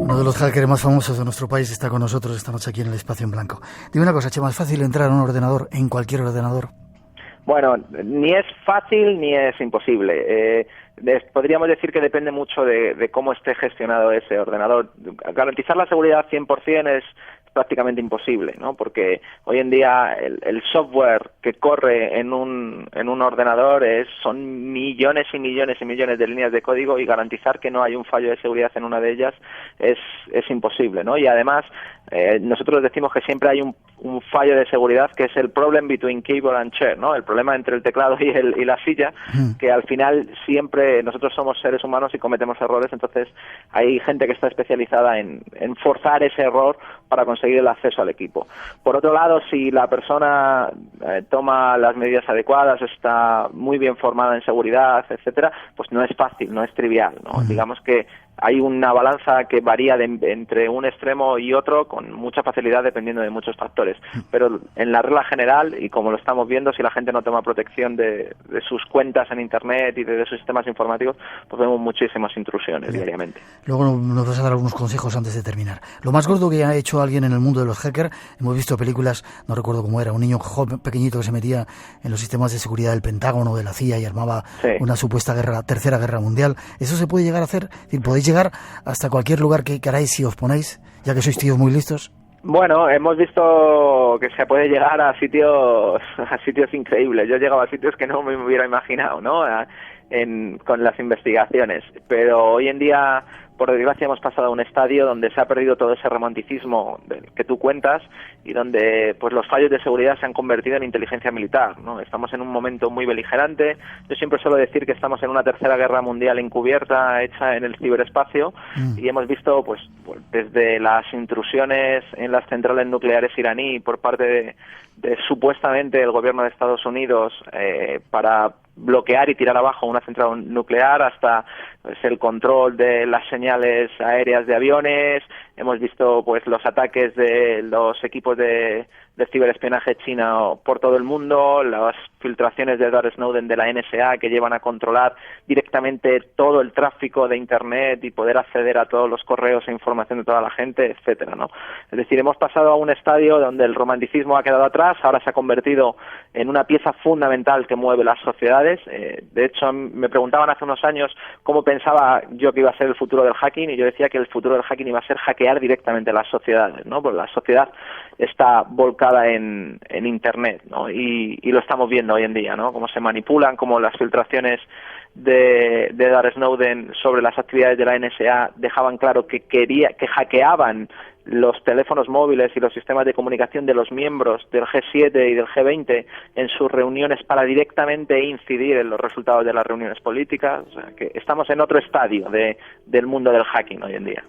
Uno de los hackers más famosos de nuestro país está con nosotros esta noche aquí en el Espacio en Blanco. Dime una cosa, Chema, ¿es fácil entrar a un ordenador, en cualquier ordenador? Bueno, ni es fácil ni es imposible. Podríamos decir que depende mucho de cómo esté gestionado ese ordenador. Garantizar la seguridad 100% es prácticamente imposible, ¿no? Porque hoy en día el software que corre en un ordenador son millones y millones y millones de líneas de código, y garantizar que no hay un fallo de seguridad en una de ellas es imposible, ¿no? Y además nosotros decimos que siempre hay un fallo de seguridad, que es el problem between keyboard and chair, ¿no? El problema entre el teclado y la silla, que al final siempre nosotros somos seres humanos y cometemos errores, entonces hay gente que está especializada en forzar ese error para conseguir el acceso al equipo. Por otro lado, si la persona toma las medidas adecuadas, está muy bien formada en seguridad, etcétera, pues no es fácil, no es trivial, ¿no? Digamos que hay una balanza que varía entre un extremo y otro con mucha facilidad dependiendo de muchos factores. Pero en la regla general, y como lo estamos viendo, si la gente no toma protección de sus cuentas en Internet y de sus sistemas informáticos, pues vemos muchísimas intrusiones diariamente. Luego nos vas a dar algunos consejos antes de terminar. Lo más gordo que ha hecho alguien en el mundo de los hackers, hemos visto películas, no recuerdo cómo era, un niño joven, pequeñito que se metía en los sistemas de seguridad del Pentágono, de la CIA, y armaba una supuesta tercera guerra mundial. ¿Eso se puede llegar a hacer? Es decir, ¿podéis llegar hasta cualquier lugar que queráis si os ponéis, ya que sois tíos muy listos? Bueno, hemos visto que se puede llegar a sitios increíbles. Yo he llegado a sitios que no me hubiera imaginado, ¿no? Con las investigaciones. Pero hoy en día, por desgracia, hemos pasado a un estadio donde se ha perdido todo ese romanticismo que tú cuentas, y donde pues los fallos de seguridad se han convertido en inteligencia militar, ¿no? Estamos en un momento muy beligerante. Yo siempre suelo decir que estamos en una tercera guerra mundial encubierta, hecha en el ciberespacio, y hemos visto pues desde las intrusiones en las centrales nucleares iraní por parte de supuestamente el gobierno de Estados Unidos para bloquear y tirar abajo una central nuclear, hasta pues, el control de las señales aéreas de aviones. Hemos visto pues los ataques de los equipos de ciberespionaje chino por todo el mundo, las filtraciones de Edward Snowden de la NSA, que llevan a controlar directamente todo el tráfico de Internet y poder acceder a todos los correos e información de toda la gente, etcétera, ¿no? Es decir, hemos pasado a un estadio donde el romanticismo ha quedado atrás, ahora se ha convertido en una pieza fundamental que mueve las sociedades. De hecho, me preguntaban hace unos años cómo pensaba yo que iba a ser el futuro del hacking, y yo decía que el futuro del hacking iba a ser hackear directamente las sociedades, ¿no? Porque la sociedad está volcada en Internet, ¿no? Y lo estamos viendo hoy en día, ¿no? Cómo se manipulan, cómo las filtraciones de Edward Snowden sobre las actividades de la NSA dejaban claro que hackeaban los teléfonos móviles y los sistemas de comunicación de los miembros del G7 y del G20 en sus reuniones para directamente incidir en los resultados de las reuniones políticas. O sea, que estamos en otro estadio del mundo del hacking hoy en día.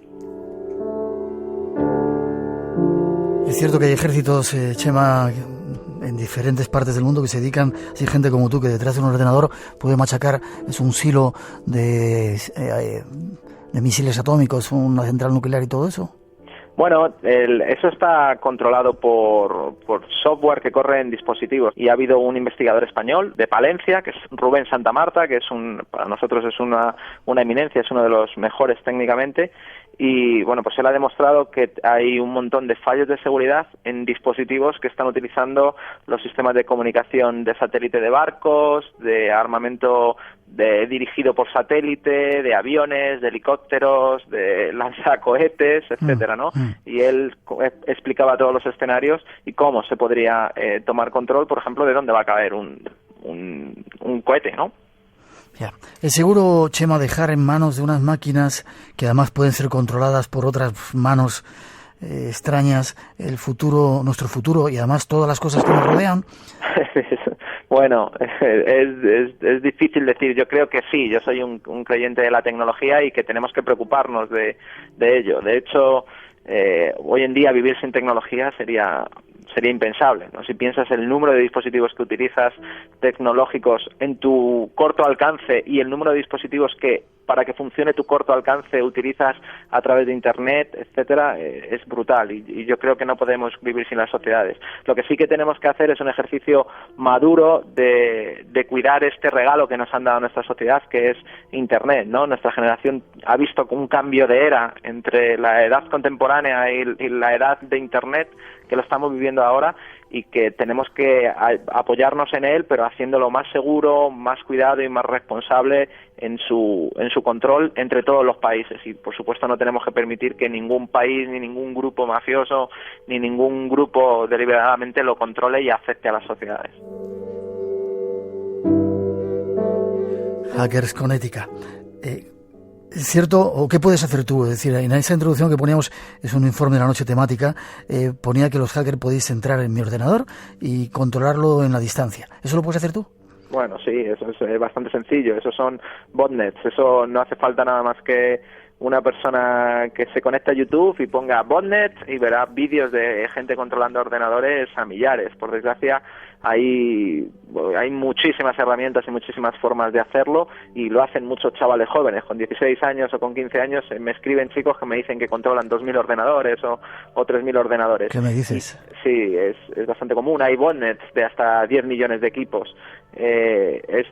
Es cierto que hay ejércitos, Chema, en diferentes partes del mundo que se dedican, así gente como tú que detrás de un ordenador puede machacar, es un silo de misiles atómicos, una central nuclear y todo eso. Bueno, eso está controlado por software que corre en dispositivos, y ha habido un investigador español de Palencia, que es Rubén Santamarta, que para nosotros es una eminencia, es uno de los mejores técnicamente, y bueno, pues él ha demostrado que hay un montón de fallos de seguridad en dispositivos que están utilizando los sistemas de comunicación de satélite de barcos, de armamento dirigido por satélite, de aviones, de helicópteros, de lanzacohetes, etcétera, ¿no? Y él explicaba todos los escenarios y cómo se podría tomar control, por ejemplo, de dónde va a caer un cohete, ¿no? Ya. ¿Es seguro, Chema, dejar en manos de unas máquinas que además pueden ser controladas por otras manos extrañas nuestro futuro y además todas las cosas que nos rodean? Bueno, es difícil decir. Yo creo que sí. Yo soy un creyente de la tecnología y que tenemos que preocuparnos de ello. De hecho, hoy en día vivir sin tecnología sería impensable, ¿no? Si piensas el número de dispositivos que utilizas tecnológicos en tu corto alcance y el número de dispositivos que para que funcione tu corto alcance utilizas a través de Internet, etcétera, es brutal, y yo creo que no podemos vivir sin las sociedades. Lo que sí que tenemos que hacer es un ejercicio maduro de cuidar este regalo que nos han dado nuestra sociedad, que es Internet, ¿no? Nuestra generación ha visto un cambio de era entre la edad contemporánea y la edad de Internet, que lo estamos viviendo ahora, y que tenemos que apoyarnos en él, pero haciéndolo más seguro, más cuidado y más responsable en su control entre todos los países. Y por supuesto no tenemos que permitir que ningún país, ni ningún grupo mafioso, ni ningún grupo deliberadamente lo controle y afecte a las sociedades. Hackers con ética. ¿Es cierto, o qué puedes hacer tú? Es decir, en esa introducción que poníamos, es un informe de la noche temática, ponía que los hackers podéis entrar en mi ordenador y controlarlo en la distancia. ¿Eso lo puedes hacer tú? Bueno, sí, eso es bastante sencillo. Eso son botnets. Eso no hace falta nada más que una persona que se conecte a YouTube y ponga botnet y verá vídeos de gente controlando ordenadores a millares. Por desgracia, hay muchísimas herramientas y muchísimas formas de hacerlo, y lo hacen muchos chavales jóvenes. Con 16 años o con 15 años me escriben chicos que me dicen que controlan 2.000 ordenadores o 3.000 ordenadores. ¿Qué me dices? Sí, es bastante común. Hay botnets de hasta 10 millones de equipos.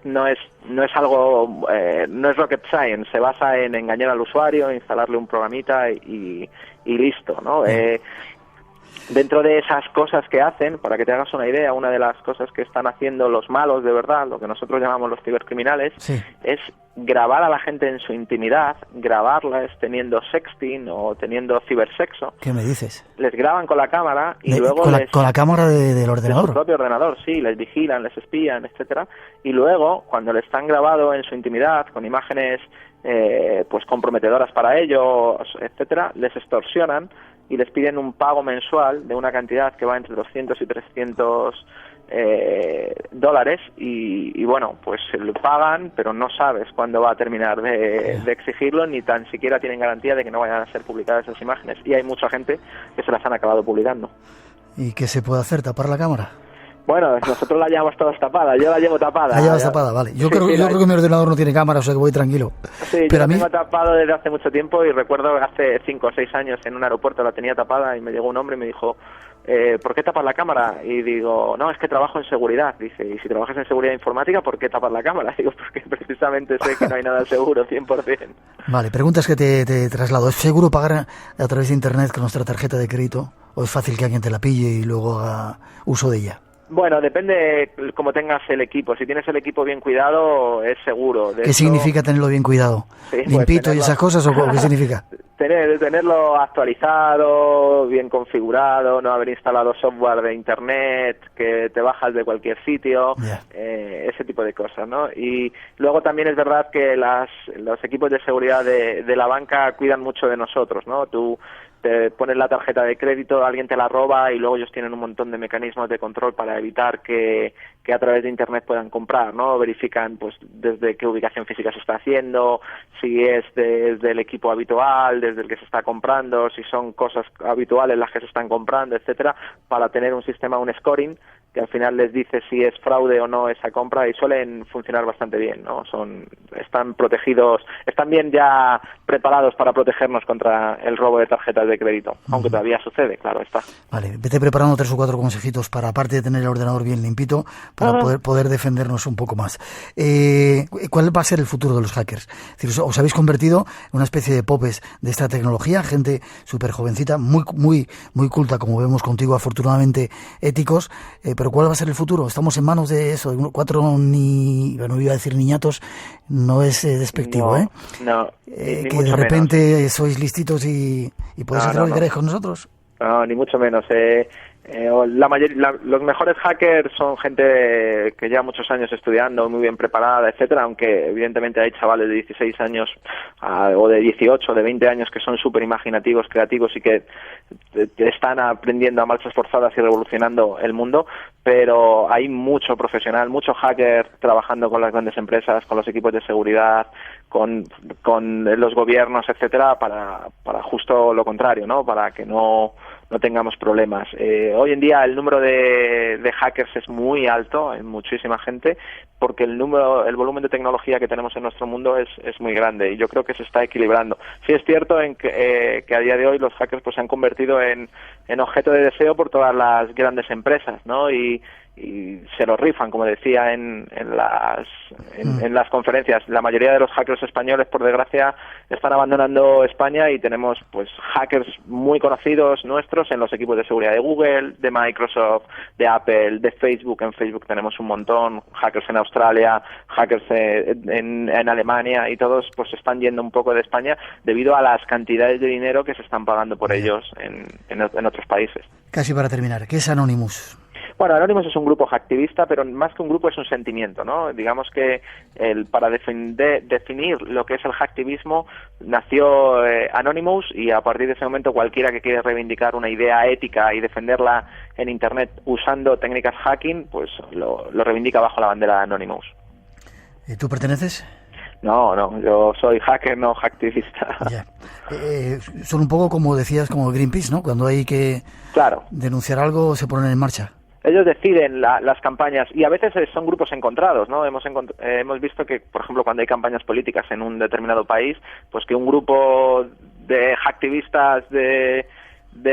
No es algo, no es rocket science. Se basa en engañar al usuario, instalarle un programita y listo, ¿no? Dentro de esas cosas que hacen, para que te hagas una idea, una de las cosas que están haciendo los malos de verdad, lo que nosotros llamamos los cibercriminales, es grabar a la gente en su intimidad, grabarlas teniendo sexting o teniendo cibersexo. ¿Qué me dices? Les graban con la cámara y luego con la cámara del ordenador. De su propio ordenador, sí, les vigilan, les espían, etcétera. Y luego, cuando les están grabado en su intimidad, con imágenes pues comprometedoras para ellos, etcétera, les extorsionan y les piden un pago mensual de una cantidad que va entre 200 y 300 dólares, y bueno, pues lo pagan, pero no sabes cuándo va a terminar de exigirlo, ni tan siquiera tienen garantía de que no vayan a ser publicadas esas imágenes, y hay mucha gente que se las han acabado publicando. ¿Y qué se puede hacer? ¿Tapar la cámara? Bueno, nosotros la llevamos todas tapada, yo la llevo tapada. La llevas tapada, vale. Yo creo que mi ordenador no tiene cámara, o sea que voy tranquilo. Sí, pero yo la tengo tapado desde hace mucho tiempo, y recuerdo hace 5 o 6 años en un aeropuerto la tenía tapada y me llegó un hombre y me dijo, ¿por qué tapas la cámara? Y digo, no, es que trabajo en seguridad. Dice, y si trabajas en seguridad informática, ¿por qué tapas la cámara? Digo, porque precisamente sé que no hay nada seguro, 100%. Vale, preguntas que te traslado. ¿Es seguro pagar a través de Internet con nuestra tarjeta de crédito? ¿O es fácil que alguien te la pille y luego haga uso de ella? Bueno, depende cómo tengas el equipo. Si tienes el equipo bien cuidado, es seguro. ¿Qué significa tenerlo bien cuidado? Sí, ¿Limpito y esas cosas, o qué significa? Tenerlo actualizado, bien configurado, no haber instalado software de Internet que te bajas de cualquier sitio, ese tipo de cosas, ¿no? Y luego también es verdad que los equipos de seguridad de la banca cuidan mucho de nosotros, ¿no? Tú te pones la tarjeta de crédito, alguien te la roba, y luego ellos tienen un montón de mecanismos de control para evitar que a través de Internet puedan comprar, ¿no? Verifican pues desde qué ubicación física se está haciendo, si es desde el equipo habitual, desde el que se está comprando, si son cosas habituales las que se están comprando, etcétera, para tener un sistema, un scoring que al final les dice si es fraude o no esa compra, y suelen funcionar bastante bien, ¿no? Están protegidos, están bien ya preparados para protegernos contra el robo de tarjetas de crédito, aunque todavía sucede, claro está. Vale, vete preparando 3 o 4 consejitos para, aparte de tener el ordenador bien limpito, para poder defendernos un poco más. ¿Cuál va a ser el futuro de los hackers? Es decir, os habéis convertido en una especie de popes de esta tecnología, gente súper jovencita, muy culta, como vemos contigo, afortunadamente éticos, pero ¿cuál va a ser el futuro? Estamos en manos de eso, de 4 bueno, iba a decir niñatos, no es despectivo, No, que de repente sois listitos y podéis hacer lo que queráis con nosotros. No, ni mucho menos. Los mejores hackers son gente que lleva muchos años estudiando, muy bien preparada, etcétera, aunque evidentemente hay chavales de 16 años o de 18, de 20 años que son súper imaginativos, creativos y que están aprendiendo a marchas forzadas y revolucionando el mundo, pero hay mucho profesional, mucho hacker trabajando con las grandes empresas, con los equipos de seguridad, con los gobiernos, etcétera, para justo lo contrario, ¿no? Para que no tengamos problemas. Hoy en día el número de hackers es muy alto, hay muchísima gente, porque el volumen de tecnología que tenemos en nuestro mundo es muy grande, y yo creo que se está equilibrando. Sí es cierto que a día de hoy los hackers pues se han convertido en objeto de deseo por todas las grandes empresas, ¿no? Y se lo rifan, como decía en las conferencias. La mayoría de los hackers españoles, por desgracia, están abandonando España, y tenemos pues hackers muy conocidos nuestros en los equipos de seguridad de Google, de Microsoft, de Apple, de Facebook. En Facebook tenemos un montón, hackers en Australia, hackers en Alemania, y todos pues están yendo un poco de España debido a las cantidades de dinero que se están pagando por ellos en otros países. Casi para terminar, ¿qué es Anonymous? Bueno, Anonymous es un grupo hacktivista, pero más que un grupo es un sentimiento, ¿no? Digamos que para definir lo que es el hacktivismo nació Anonymous, y a partir de ese momento cualquiera que quiere reivindicar una idea ética y defenderla en Internet usando técnicas hacking, pues lo reivindica bajo la bandera de Anonymous. ¿Y tú perteneces? No, yo soy hacker, no hacktivista. Ya. Son un poco como decías, como Greenpeace, ¿no? Cuando hay que denunciar algo, se ponen en marcha. Ellos deciden las campañas, y a veces son grupos encontrados, ¿no? Hemos visto que, por ejemplo, cuando hay campañas políticas en un determinado país, pues que un grupo de hacktivistas de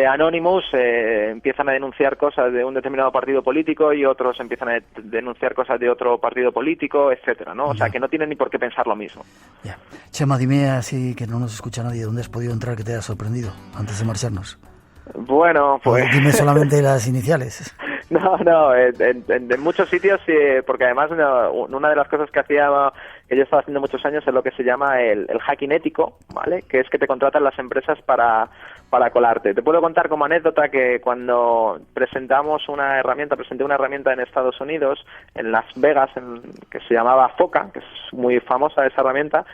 Anonymous empiezan a denunciar cosas de un determinado partido político, y otros empiezan a denunciar cosas de otro partido político, etcétera, ¿no? O sea, que no tienen ni por qué pensar lo mismo. Ya. Chema, dime, así que no nos escucha nadie, ¿dónde has podido entrar que te haya sorprendido antes de marcharnos? Bueno, pues... Dime solamente las iniciales. No, en muchos sitios, porque además una de las cosas que yo estaba haciendo muchos años es lo que se llama el hacking ético, ¿vale? Que es que te contratan las empresas para colarte. Te puedo contar como anécdota que cuando presenté una herramienta en Estados Unidos, en Las Vegas, que se llamaba FOCA, que es muy famosa esa herramienta,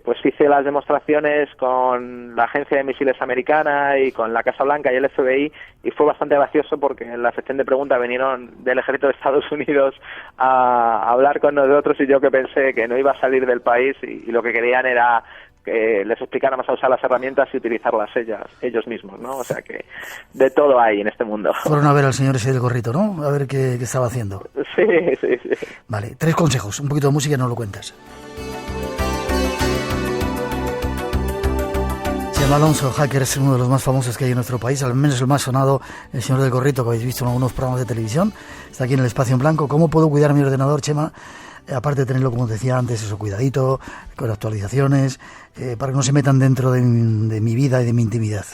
pues hice las demostraciones con la Agencia de Misiles Americana y con la Casa Blanca y el FBI, y fue bastante gracioso porque en la sección de preguntas vinieron del ejército de Estados Unidos a hablar con nosotros, y yo que pensé que no iba a salir del país, y lo que querían era que les explicáramos a usar las herramientas y utilizarlas ellos mismos, ¿no? O sea que de todo hay en este mundo. Fueron a ver al señor ese del gorrito, ¿no? A ver qué estaba haciendo. Sí. Vale, 3 consejos, un poquito de música y nos lo cuentas. Chema Alonso, hacker, es uno de los más famosos que hay en nuestro país, al menos el más sonado, el señor del gorrito, que habéis visto en algunos programas de televisión. Está aquí en el espacio en blanco. ¿Cómo puedo cuidar mi ordenador, Chema? Aparte de tenerlo, como decía antes, eso, cuidadito, con actualizaciones, para que no se metan dentro de mi vida y de mi intimidad.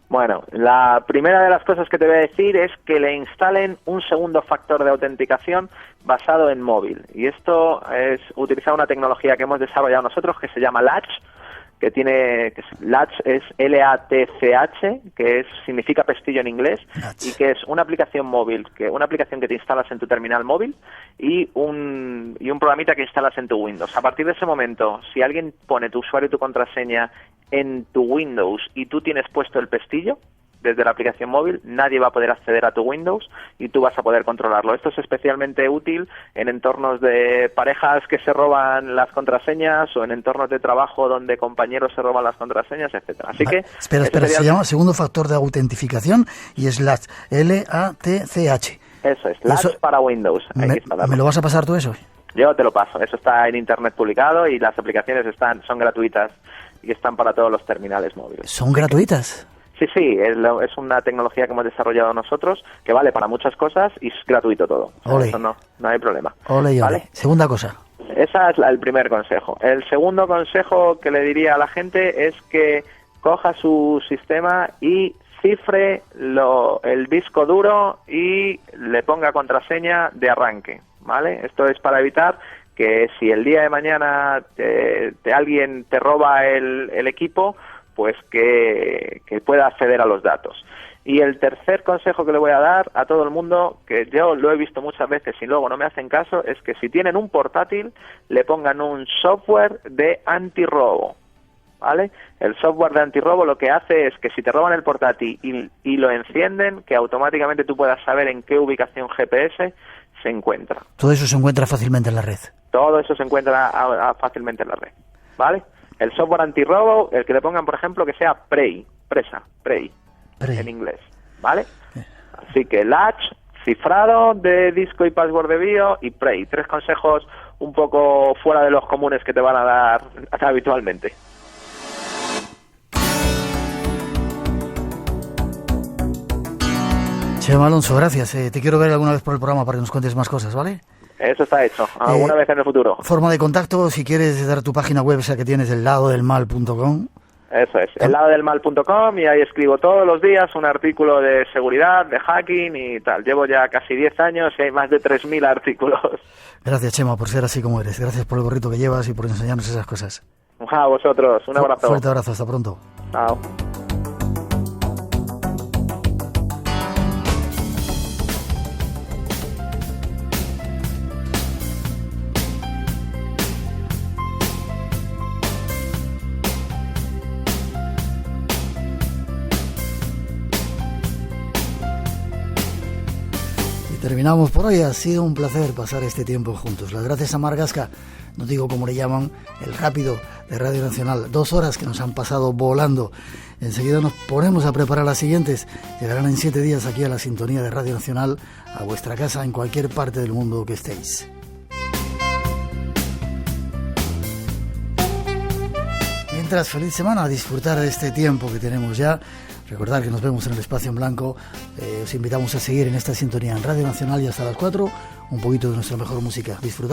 Bueno, la primera de las cosas que te voy a decir es que le instalen un segundo factor de autenticación basado en móvil. Y esto es utilizar una tecnología que hemos desarrollado nosotros que se llama Latch, Latch es L-A-T-C-H, que significa pestillo en inglés, y que es una aplicación móvil, una aplicación que te instalas en tu terminal móvil y un programita que instalas en tu Windows. A partir de ese momento, si alguien pone tu usuario y tu contraseña en tu Windows y tú tienes puesto el pestillo desde la aplicación móvil, nadie va a poder acceder a tu Windows y tú vas a poder controlarlo. Esto es especialmente útil en entornos de parejas que se roban las contraseñas, o en entornos de trabajo donde compañeros se roban las contraseñas, etcétera. Así que espera, se llama segundo factor de autentificación y es Latch, L-A-T-C-H. Eso es, Latch para Windows. Hay que instalarlo. ¿Me lo vas a pasar tú eso? Yo te lo paso. Eso está en internet publicado y las aplicaciones son gratuitas y están para todos los terminales móviles. ¿Son gratuitas? Sí, es una tecnología que hemos desarrollado nosotros que vale para muchas cosas y es gratuito todo. Eso no hay problema. Ole. ¿Vale? Segunda cosa. Ese es el primer consejo. El segundo consejo que le diría a la gente es que coja su sistema y cifre el disco duro y le ponga contraseña de arranque, ¿vale? Esto es para evitar que si el día de mañana alguien te roba el equipo, pues que pueda acceder a los datos. Y el tercer consejo que le voy a dar a todo el mundo, que yo lo he visto muchas veces y luego no me hacen caso, es que si tienen un portátil, le pongan un software de antirrobo, ¿vale? El software de antirrobo lo que hace es que si te roban el portátil y lo encienden, que automáticamente tú puedas saber en qué ubicación GPS se encuentra. Todo eso se encuentra fácilmente en la red. Todo eso se encuentra fácilmente en la red, ¿vale? El software antirrobo, el que le pongan, por ejemplo, que sea Prey en inglés, ¿vale? Así que Latch, cifrado de disco y password de BIOS y Prey. 3 consejos un poco fuera de los comunes que te van a dar habitualmente. Chema Alonso, gracias. Te quiero ver alguna vez por el programa para que nos cuentes más cosas, ¿vale? Eso está hecho, alguna vez en el futuro. Forma de contacto, si quieres dar tu página web, esa que tienes, elladodelmal.com. Eso es, elladodelmal.com, y ahí escribo todos los días un artículo de seguridad, de hacking y tal. Llevo ya casi 10 años y hay más de 3.000 artículos. Gracias, Chema, por ser así como eres. Gracias por el gorrito que llevas y por enseñarnos esas cosas. A vosotros, un abrazo. Fuerte abrazo, hasta pronto. Chao. Terminamos por hoy. Ha sido un placer pasar este tiempo juntos. Las gracias a Marc Gasca, no digo como le llaman, el rápido de Radio Nacional. 2 horas que nos han pasado volando. Enseguida nos ponemos a preparar las siguientes. Llegarán en 7 días aquí a la sintonía de Radio Nacional, a vuestra casa en cualquier parte del mundo que estéis. Mientras, feliz semana, a disfrutar de este tiempo que tenemos ya. Recordad que nos vemos en el Espacio en Blanco. Os invitamos a seguir en esta sintonía en Radio Nacional y hasta las 4, un poquito de nuestra mejor música. Disfrutad.